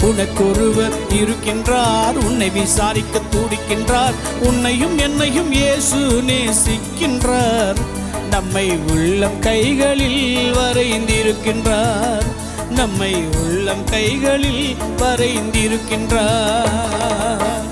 உனக்கொருவர் இருக்கின்றார், உன்னை விசாரிக்க துடிக்கின்றார். உன்னையும் என்னையும் இயேசு நேசிக்கின்றார். நம்மை உள்ளம் கைகளில் வரைந்திருக்கின்றார், நம்மை உள்ளம் கைகளில் வரைந்திருக்கின்றார்.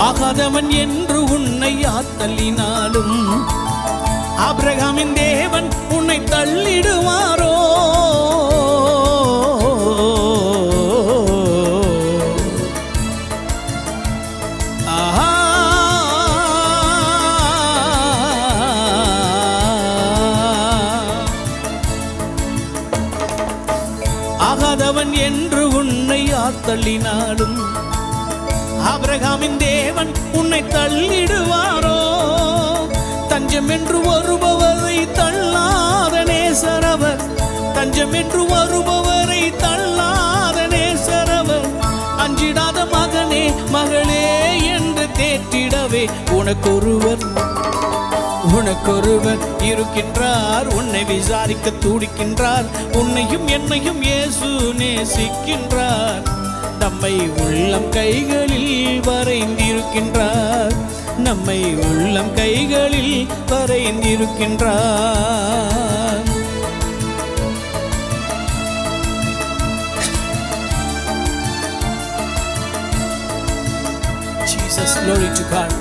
ஆகாதவன் என்று உன்னை தள்ளினாலும் ஆபிரகாமின் தேவன் உன்னை தள்ளிடுவாரோ? ஆகாதவன் என்று உன்னை தள்ளினாலும் ஆபிரகாமின் தேவன் உன்னை தள்ளிடுவாரோ? தஞ்சம் என்று வருபவரை தள்ளாத நேசரவர், தஞ்சம் என்று வருபவரை தள்ளாத நேசரவர். அஞ்சிடாத மகனே மகளே என்று தேற்றிடவே உனக்கொருவர் இருக்கின்றார், உன்னை விசாரிக்க துடிக்கின்றார். உன்னையும் என்னையும் இயேசு நேசிக்கின்றார். நம்மை உள்ளம் கைகளில் வரைந்திருக்கின்றார், நம்மை உள்ளம் கைகளில் வரைந்திருக்கின்றார். Jesus. Glory to God.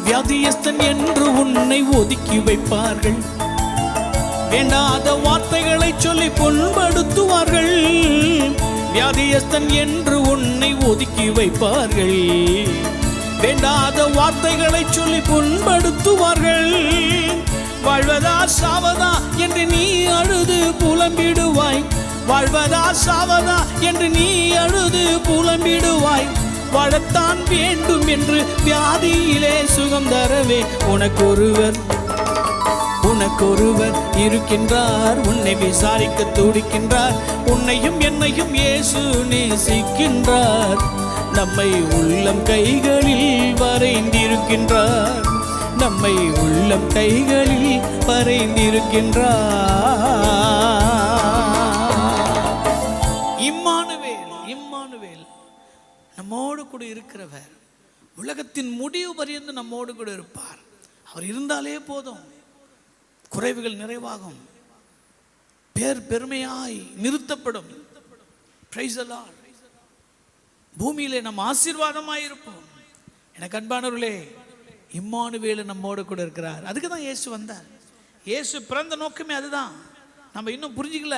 வியாதியஸ்தன் என்று உன்னை ஒதுக்கி வைப்பார்கள், வேண்டாத வார்த்தைகளை சொல்லி புண்படுத்துவார்கள். வியாதியஸ்தன் என்று உன்னை ஒதுக்கி வைப்பார்கள், வேண்டாத வார்த்தைகளை சொல்லி புண்படுத்துவார்கள். வாழ்வதா சாவதா என்று நீ அழுது புலம்பிடுவாய், வாழ்வதா சாவதா என்று நீ அழுது புலம்பிடுவாய். வாழத்தான் வேண்டும் என்று வியாதியிலே சுகம் தரவே உனக்கொருவர் இருக்கின்றார். உன்னை விசாரிக்க துடிக்கின்றார். உன்னையும் என்னையும் இயேசு நேசிக்கின்றார். நம்மை உள்ளம் கைகளில் வரைந்திருக்கின்றார். நம்மை உள்ளம் கைகளில் வரைந்திருக்கின்றார். இம்மானுவேல் நம்மோடு கூட இருக்கிறவர். உலகத்தின் முடிவு பரியந்து நம்மோடு கூட இருப்பார். அவர் இருந்தாலே போதும், குறைவுகள் நிறைவாகும், பேர் பெருமையாய் நிறுத்தப்படும். Praise the Lord. பூமியிலே நம்ம ஆசீர்வாதமாய் இருப்போம். எனக்கு அன்பானவர்களே, இம்மானுவேல் நம்மோடு கூட இருக்கிறார். அதுக்கு தான் இயேசு வந்தார். இயேசு பிறந்த நோக்கமே அதுதான். நம்ம இன்னும் புரிஞ்சுக்கல.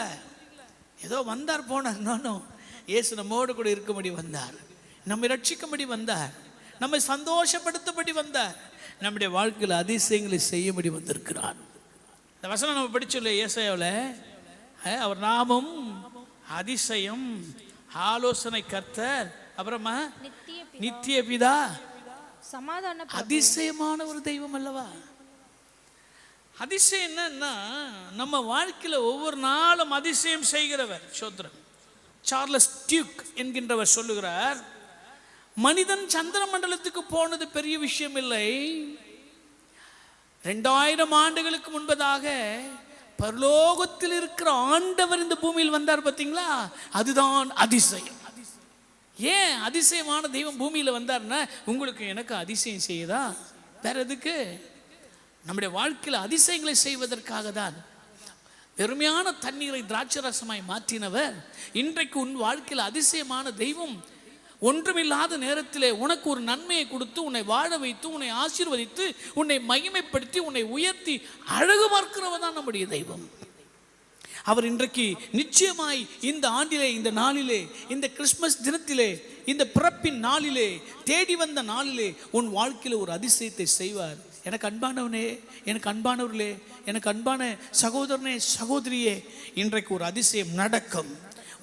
ஏதோ வந்தார் போனார். நானும் இயேசு நம்மோடு கூட இருக்கும்படி வந்தார், நம்மை ரட்சிக்கும்படி வந்தார், நம்மை சந்தோஷப்படுத்தபடி வந்தார், நம்முடைய வாழ்க்கையில் அதிசயங்களை செய்யும்படி வந்திருக்கிறார். இந்த வசனம் நம்ம படிச்சோல்ல ஏசாயாவில், அவர் நாமம் அதிசயம், ஆலோசனை கர்த்தர், அப்புறமா நித்திய பிதா,
சமாதான.
அதிசயமான ஒரு தெய்வம் அல்லவா? அதிசயம் என்னன்னா, நம்ம வாழ்க்கையில ஒவ்வொரு நாளும் அதிசயம் செய்கிறவர். சோத்ரன் சார்லஸ் டியூக் என்கின்றவர் சொல்லுகிறார், மனிதன் சந்திர மண்டலத்துக்கு போனது பெரிய விஷயம் இல்லை. 2000 ஆண்டுகளுக்கு முன்பதாக பரலோகத்தில் இருக்கிற ஆண்டவர் இந்த பூமியில் வந்தார். பார்த்தீங்களா? அதுதான் அதிசயம். ஏன் அதிசயமான தெய்வம் பூமியில் வந்தார்னா, உங்களுக்கு எனக்கு அதிசயம் செய்யுதா? வேற எதுக்கு? நம்முடைய வாழ்க்கையில் அதிசயங்களை செய்வதற்காக தான். பெருமையான தண்ணீரை திராட்சரசமாய் மாற்றினவர் இன்றைக்கு உன் வாழ்க்கையில் அதிசயமான தெய்வம். ஒன்றுமில்லாத நேரத்திலே உனக்கு ஒரு நன்மையை கொடுத்து உன்னை வாழ வைத்து உன்னை ஆசீர்வதித்து உன்னை மகிமைப்படுத்தி உன்னை உயர்த்தி அழகு பார்க்கிறவர் தான் நம்முடைய தெய்வம். அவர் இன்றைக்கு நிச்சயமாய் இந்த ஆண்டிலே, இந்த நாளிலே, இந்த கிறிஸ்மஸ் தினத்திலே, இந்த பிறப்பின் நாளிலே, தேடி வந்த நாளிலே உன் வாழ்க்கையில் ஒரு அதிசயத்தை செய்வார். எனக்கு அன்பானவனே, எனக்கு அன்பானவர்களே, எனக்கு அன்பான சகோதரனே, சகோதரியே, இன்றைக்கு ஒரு அதிசயம் நடக்கும்.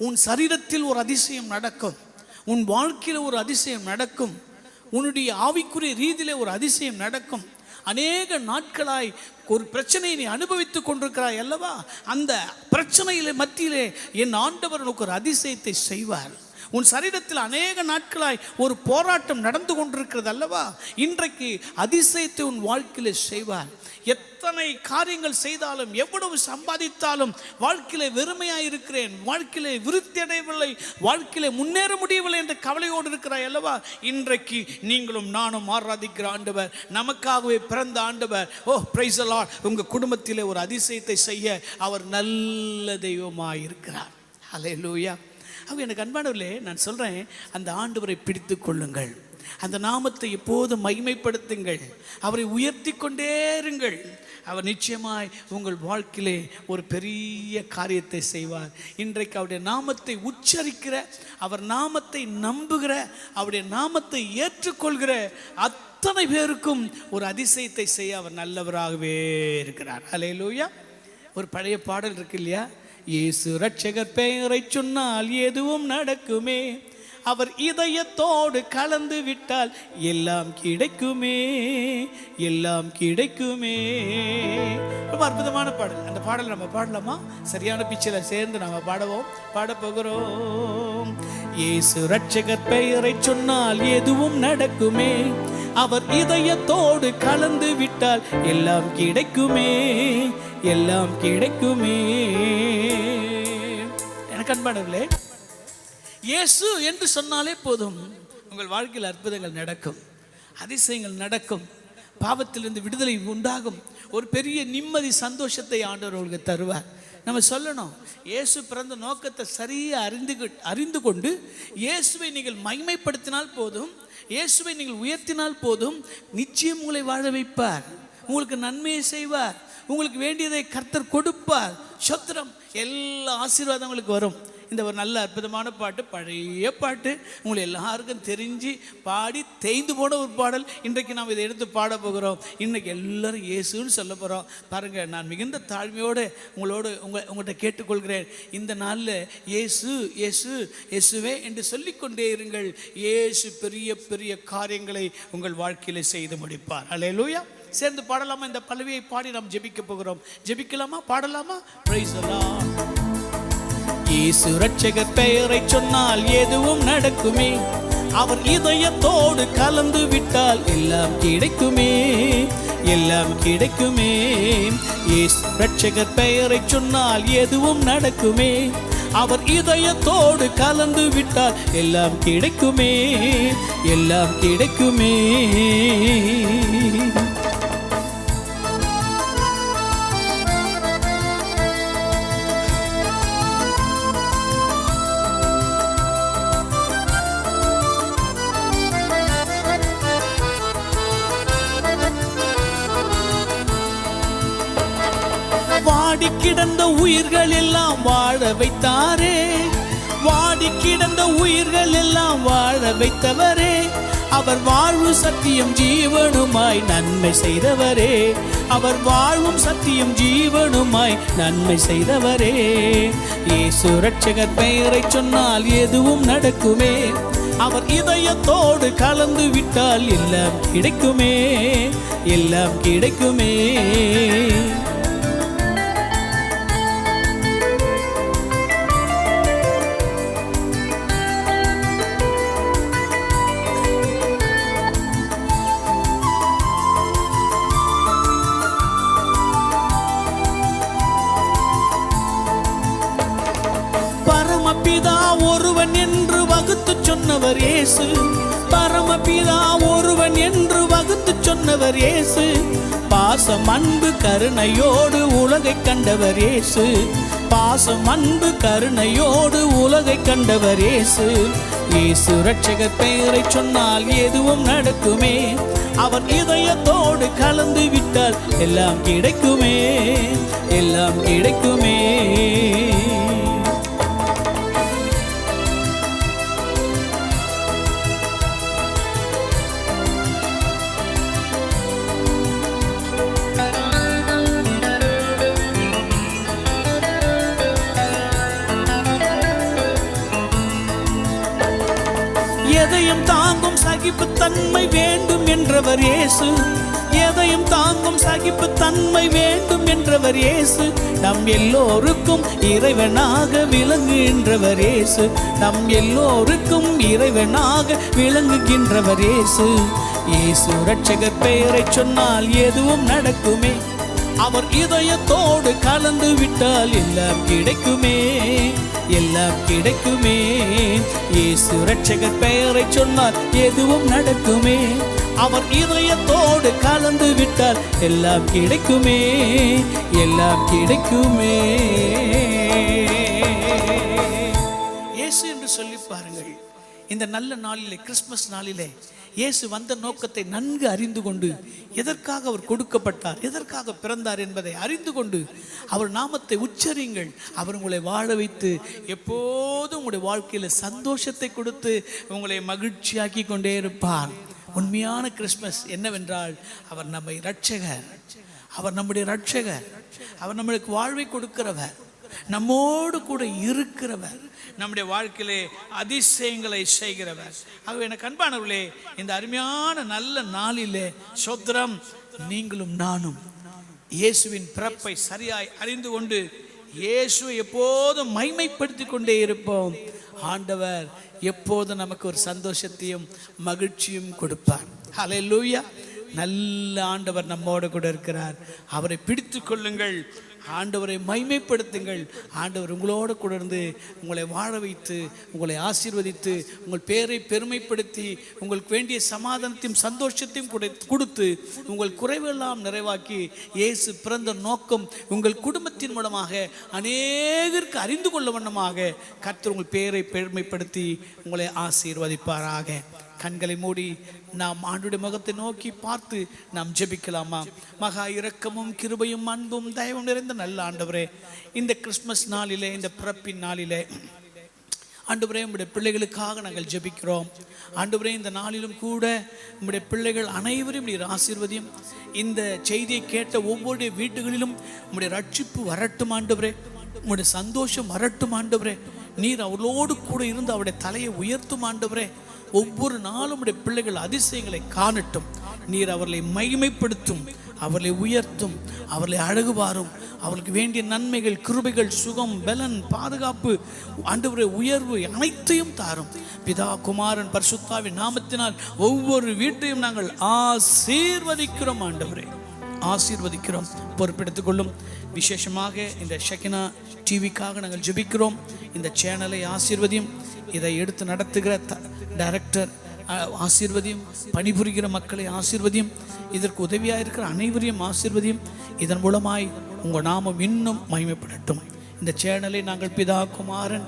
உன் சரீரத்தில் ஒரு அதிசயம் நடக்கும். உன் வாழ்க்கையில் ஒரு அதிசயம் நடக்கும். உன்னுடைய ஆவிக்குரிய ரீதியிலே ஒரு அதிசயம் நடக்கும். அநேக நாட்களாய் ஒரு பிரச்சனையை நீ அனுபவித்துக் கொண்டிருக்கிறாய் அல்லவா? அந்த பிரச்சனையிலே மத்தியிலே என் ஆண்டவர் உனக்கு ஒரு அதிசயத்தை செய்வார். உன் சரீரத்தில் அநேக நாட்களாய் ஒரு போராட்டம் நடந்து கொண்டிருக்கிறது அல்லவா? இன்றைக்கு அதிசயத்தை உன் வாழ்க்கையிலே செய்வார். எத்தனை காரியங்கள் செய்தாலும், எவ்வளவு சம்பாதித்தாலும் வாழ்க்கையிலே வெறுமையாக இருக்கிறேன், வாழ்க்கையிலே விருத்தி அடையவில்லை, வாழ்க்கையிலே முன்னேற முடியவில்லை என்ற கவலையோடு இருக்கிறாய் அல்லவா? இன்றைக்கு நீங்களும் நானும் ஆராதிக்கிற ஆண்டவர், நமக்காகவே பிறந்த ஆண்டவர், ஓ பிரைஸ் தி லார்ட், உங்கள் குடும்பத்திலே ஒரு அதிசயத்தை செய்ய அவர் நல்ல தெய்வமாக இருக்கிறார். ஹல்லேலூயா. அவங்க எனக்கு அன்பானவர்களே, நான் சொல்கிறேன், அந்த ஆண்டவரை பிடித்து கொள்ளுங்கள், அந்த நாமத்தை எப்போதும் மகிமைப்படுத்துங்கள், அவரை உயர்த்தி கொண்டே இருங்கள். அவர் நிச்சயமாய் உங்கள் வாழ்க்கையிலே ஒரு பெரிய காரியத்தை செய்வார். இன்றைக்கு அவருடைய நாமத்தை உச்சரிக்கிற, அவர் நாமத்தை நம்புகிற, அவருடைய நாமத்தை ஏற்றுக்கொள்கிற அத்தனை பேருக்கும் ஒரு அதிசயத்தை செய்ய அவர் நல்லவராகவே இருக்கிறார். ஹல்லேலூயா. ஒரு பழைய பாடல் இருக்கு இல்லையா? இயேசு ரட்சகர் பெயரை சொன்னால் எதுவும் நடக்குமே, அவர் இதயத்தோடு கலந்து விட்டால் எல்லாம் கிடைக்குமே, எல்லாம் கிடைக்குமே. ரொம்ப அற்புதமான பாடல். அந்த பாடல் நம்ம பாடலாமா? சரியான பிச்சில் சேர்ந்து நம்ம பாட போகிறோம். இயேசு ரட்சகர் பெயரை சொன்னால் எதுவும் நடக்குமே, அவர் இதயத்தோடு கலந்து விட்டால் எல்லாம் கிடைக்குமே, எல்லாம் கிடைக்குமே. எனக்கு அன்பானவர்களே, இயேசு என்று சொன்னாலே போதும், உங்கள் வாழ்க்கையில் அற்புதங்கள் நடக்கும், அதிசயங்கள் நடக்கும். பாவத்திலிருந்து விடுதலை உண்டாகும். ஒரு பெரிய நிம்மதி சந்தோஷத்தை ஆண்டவர் உங்களுக்கு தருவார். நம்ம சொல்லணும், இயேசு பிறந்த நோக்கத்தை சரியாக அறிந்து கொண்டு இயேசுவை நீங்கள் மகிமைப்படுத்தினால் போதும், இயேசுவை நீங்கள் உயர்த்தினால் போதும், நிச்சயம் உங்களை வாழ வைப்பார், உங்களுக்கு நன்மையை செய்வார், உங்களுக்கு வேண்டியதை கர்த்தர் கொடுப்பார். சோத்திரம். எல்லா ஆசீர்வாதங்களுக்கு வரும். இந்த ஒரு நல்ல அற்புதமான பாட்டு, பழைய பாட்டு, உங்களுக்கு எல்லாருக்கும் தெரிஞ்சு பாடி தேய்ந்து போன ஒரு பாடல். இன்றைக்கு நாம் இதை எடுத்து பாட போகிறோம். இன்றைக்கி எல்லாரும் இயேசுன்னு சொல்ல போகிறோம். பாருங்கள், நான் மிகுந்த தாழ்மையோடு உங்கள்கிட்ட கேட்டுக்கொள்கிறேன். இந்த நாளில் இயேசு இயேசு இயேசுவே என்று சொல்லிக்கொண்டே இருங்கள். இயேசு பெரிய பெரிய காரியங்களை உங்கள் வாழ்க்கையில் செய்து முடிப்பார். அல்லேலூயா. சேர்ந்து பாடலாமா? இந்த பல்லவியை பாடி நாம் ஜெபிக்க போகிறோம். ஜெபிக்கலாமா? பாடலாமா? Praise the Lord. இயேசு ரட்சகர் பெயரை சொன்னால் எதுவும் நடக்குமே, அவர் இதயத்தோடு கலந்து விட்டால் எல்லாம் கிடைக்குமே, எல்லாம் கிடைக்குமே. இயேசு ரட்சகர் பெயரை சொன்னால் எதுவும் நடக்குமே, அவர் இதயத்தோடு கலந்து விட்டால் எல்லாம் கிடைக்குமே, எல்லாம் கிடைக்குமே. வாடி கிடந்த உயிர்கள் எல்லாம் வாழ வைத்தாரே, வாடி கிடந்த உயிர்கள் எல்லாம் வாழ வைத்தவரே, அவர் வாழ்வு சத்தியம் ஜீவனுமாய் நன்மை செய்தவரே, அவர் வாழ்வும் சத்தியம் ஜீவனுமாய் நன்மை செய்தவரே. இயேசு ரட்சகர் பெயரை சொன்னால் எதுவும் நடக்குமே, அவர் இதயத்தோடு கலந்து விட்டால் எல்லாம் கிடைக்குமே, எல்லாம் கிடைக்குமே. பரமபிதா ஒருவன் என்று வகுத்து சொன்னவர் இயேசு, பரமபிதா ஒருவன் என்று வகுத்து சொன்னவர் இயேசு, பாசம் அன்பு கருணையோடு உலகை கண்டவர் இயேசு, பாசம் அன்பு கருணையோடு உலகை கண்டவர் இயேசு. இயேசு ரட்சகர் பெயரை சொன்னால் எதுவும் நடக்குமே, அவர் இதயத்தோடு கலந்து விட்டால் எல்லாம் கிடைக்குமே, எல்லாம் கிடைக்குமே. எதையும் தாங்கும் சகிப்பு தன்மை வேண்டும் என்றவர் இயேசு, எதையும் தாங்கும் சகிப்பு தன்மை வேண்டும் என்றவர் இயேசு, நம் எல்லோருக்கும் இறைவனாக விளங்குகின்றவர் இயேசு, நம் எல்லோருக்கும் இறைவனாக விளங்குகின்றவர் இயேசு. இயேசு ரட்சகர் பெயரை சொன்னால் எதுவும் நடக்குமே, அவர் இதயத்தோடு கலந்து விட்டால் எல்லாம் கிடைக்குமே, எல்லாம் கிடைக்குமே. இயேசு ரட்சகர் பெயரை சொன்னால் எதுவும் நடக்குமே, அவர் இதயத்தோடு கலந்து விட்டால் எல்லாம் கிடைக்குமே, எல்லாம் கிடைக்குமே. இயேசு என்று சொல்லி பாருங்கள். இந்த நல்ல நாளிலே, கிறிஸ்துமஸ் நாளிலே இயேசு வந்த நோக்கத்தை நன்கு அறிந்து கொண்டு, எதற்காக அவர் கொடுக்கப்பட்டார், எதற்காக பிறந்தார் என்பதை அறிந்து கொண்டு அவர் நாமத்தை உச்சரியுங்கள். அவர் உங்களை வாழ வைத்து எப்போதும் உங்களுடைய வாழ்க்கையில் சந்தோஷத்தை கொடுத்து உங்களை மகிழ்ச்சியாக்கி கொண்டே இருப்பார். உண்மையான கிறிஸ்மஸ் என்னவென்றால், அவர் நம்மை இரட்சகர், அவர் நம்முடைய இரட்சகர், அவர் நம்மளுக்கு வாழ்வை கொடுக்கிறவர், நம்மோடு கூட இருக்கிறவர், நம்முடைய வாழ்க்கையிலே அதிசயங்களை செய்கிறவர். ஆகவே எனக்கு அன்பானவர்களே, இந்த அருமையான நல்ல நாளிலே சோத்திரம், நீங்களும் நானும் இயேசுவின் பிறப்பை சரியாய் அறிந்து கொண்டு இயேசுவை எப்போதும் மகிமைப்படுத்தி கொண்டே இருப்போம். ஆண்டவர் எப்போதும் நமக்கு ஒரு சந்தோஷத்தையும் மகிழ்ச்சியும் கொடுப்பார். ஹல்லேலூயா. நல்ல ஆண்டவர் நம்மோடு கூட இருக்கிறார். அவரை பிடித்து கொள்ளுங்கள். ஆண்டவரை மைமைப்படுத்துங்கள். ஆண்டவர் உங்களோடு கூட இருந்து உங்களை வாழ வைத்து உங்களை ஆசீர்வதித்து உங்கள் பேரை பெருமைப்படுத்தி உங்களுக்கு வேண்டிய சமாதானத்தையும் சந்தோஷத்தையும் கொடுத்து உங்கள் குறைவெல்லாம் நிறைவாக்கி இயேசு பிறந்த நோக்கம் உங்கள் குடும்பத்தின் மூலமாக அநேகருக்கு அறிந்து கொள்ள வண்ணமாக கர்த்தர் உங்கள் பேரை பெருமைப்படுத்தி உங்களை ஆசீர்வதிப்பாராக. கண்களை மூடி நாம் ஆண்டுடைய முகத்தை நோக்கி பார்த்து நாம் ஜெபிக்கலாமா? மகா இரக்கமும் கிருபையும் அன்பும் தயவும் நிறைந்த நல்ல ஆண்டவரே, இந்த கிறிஸ்மஸ் நாளிலே, இந்த பிறப்பின் நாளிலே ஆண்டவரே உம்முடைய பிள்ளைகளுக்காக நாங்கள் ஜெபிக்கிறோம். ஆண்டவரே இந்த நாளிலும் கூட உம்முடைய பிள்ளைகள் அனைவரும் நீர் ஆசீர்வதியும். இந்த செய்தியை கேட்ட ஒவ்வொரு வீட்டுகளிலும் உம்முடைய ரட்சிப்பு வரட்டும் ஆண்டவரே, உம்முடைய சந்தோஷம் வரட்டும் ஆண்டவரே. நீர் அவளோடு கூட இருந்து அவருடைய தலையை உயர்த்தும் ஆண்டவரே. ஒவ்வொரு நாளும் உடைய பிள்ளைகள் அதிசயங்களை காணட்டும். நீர் அவர்களை மகிமைப்படுத்தும், அவர்களை உயர்த்தும், அவர்களை அழகுபாரும். அவர்களுக்கு வேண்டிய நன்மைகள், கிருபைகள், சுகம், பலன், பாதுகாப்பு, ஆண்டவரே உயர்வு அனைத்தையும் தாரும். பிதா குமாரன் பரிசுத்தாவின் நாமத்தினால் ஒவ்வொரு வீட்டையும் நாங்கள் ஆசீர்வதிக்கிறோம் ஆண்டவரே, ஆசீர்வதிக்கிறோம். பொறுப்பெடுத்துக் கொள்ளும். விசேஷமாக இந்த ஷெக்கினா டிவிக்காக நாங்கள் ஜெபிக்கிறோம். இந்த சேனலை ஆசீர்வதியும். இதை எடுத்து நடத்துகிற டைரக்டர் ஆசீர்வதியும். பணிபுரிகிற மக்களை ஆசீர்வதியும். இதற்கு உதவியாக இருக்கிற அனைவரையும் ஆசீர்வதியும். இதன் மூலமாய் உங்கள் நாமம் இன்னும் மகிமைப்படட்டும். இந்த சேனலை நாங்கள் பிதா குமாரன்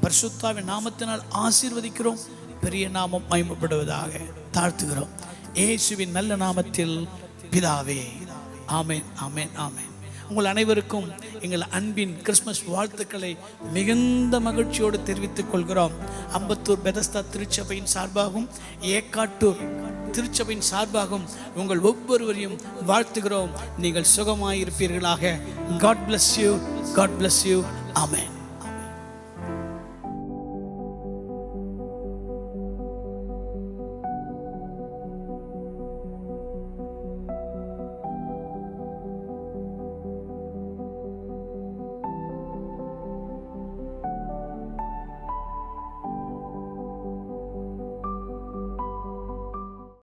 பரிசுத்தாவின் நாமத்தினால் ஆசீர்வதிக்கிறோம். பெரிய நாமம் மகிமைப்படுவதாக தாழ்த்துகிறோம். இயேசுவின் நல்ல நாமத்தில் பிதாவே, ஆமேன், ஆமேன், ஆமேன். உங்கள் அனைவருக்கும் எங்கள் அன்பின் கிறிஸ்மஸ் வாழ்த்துக்களை மிகுந்த மகிழ்ச்சியோடு தெரிவித்துக் கொள்கிறோம். அம்பத்தூர் பெதஸ்தா திருச்சபையின் சார்பாகவும் ஏக்காட்டூர் திருச்சபையின் சார்பாகவும் உங்கள் ஒவ்வொருவரையும் வாழ்த்துகிறோம். நீங்கள் சுகமாயிருப்பீர்களாக. God bless you. God bless you. Amen.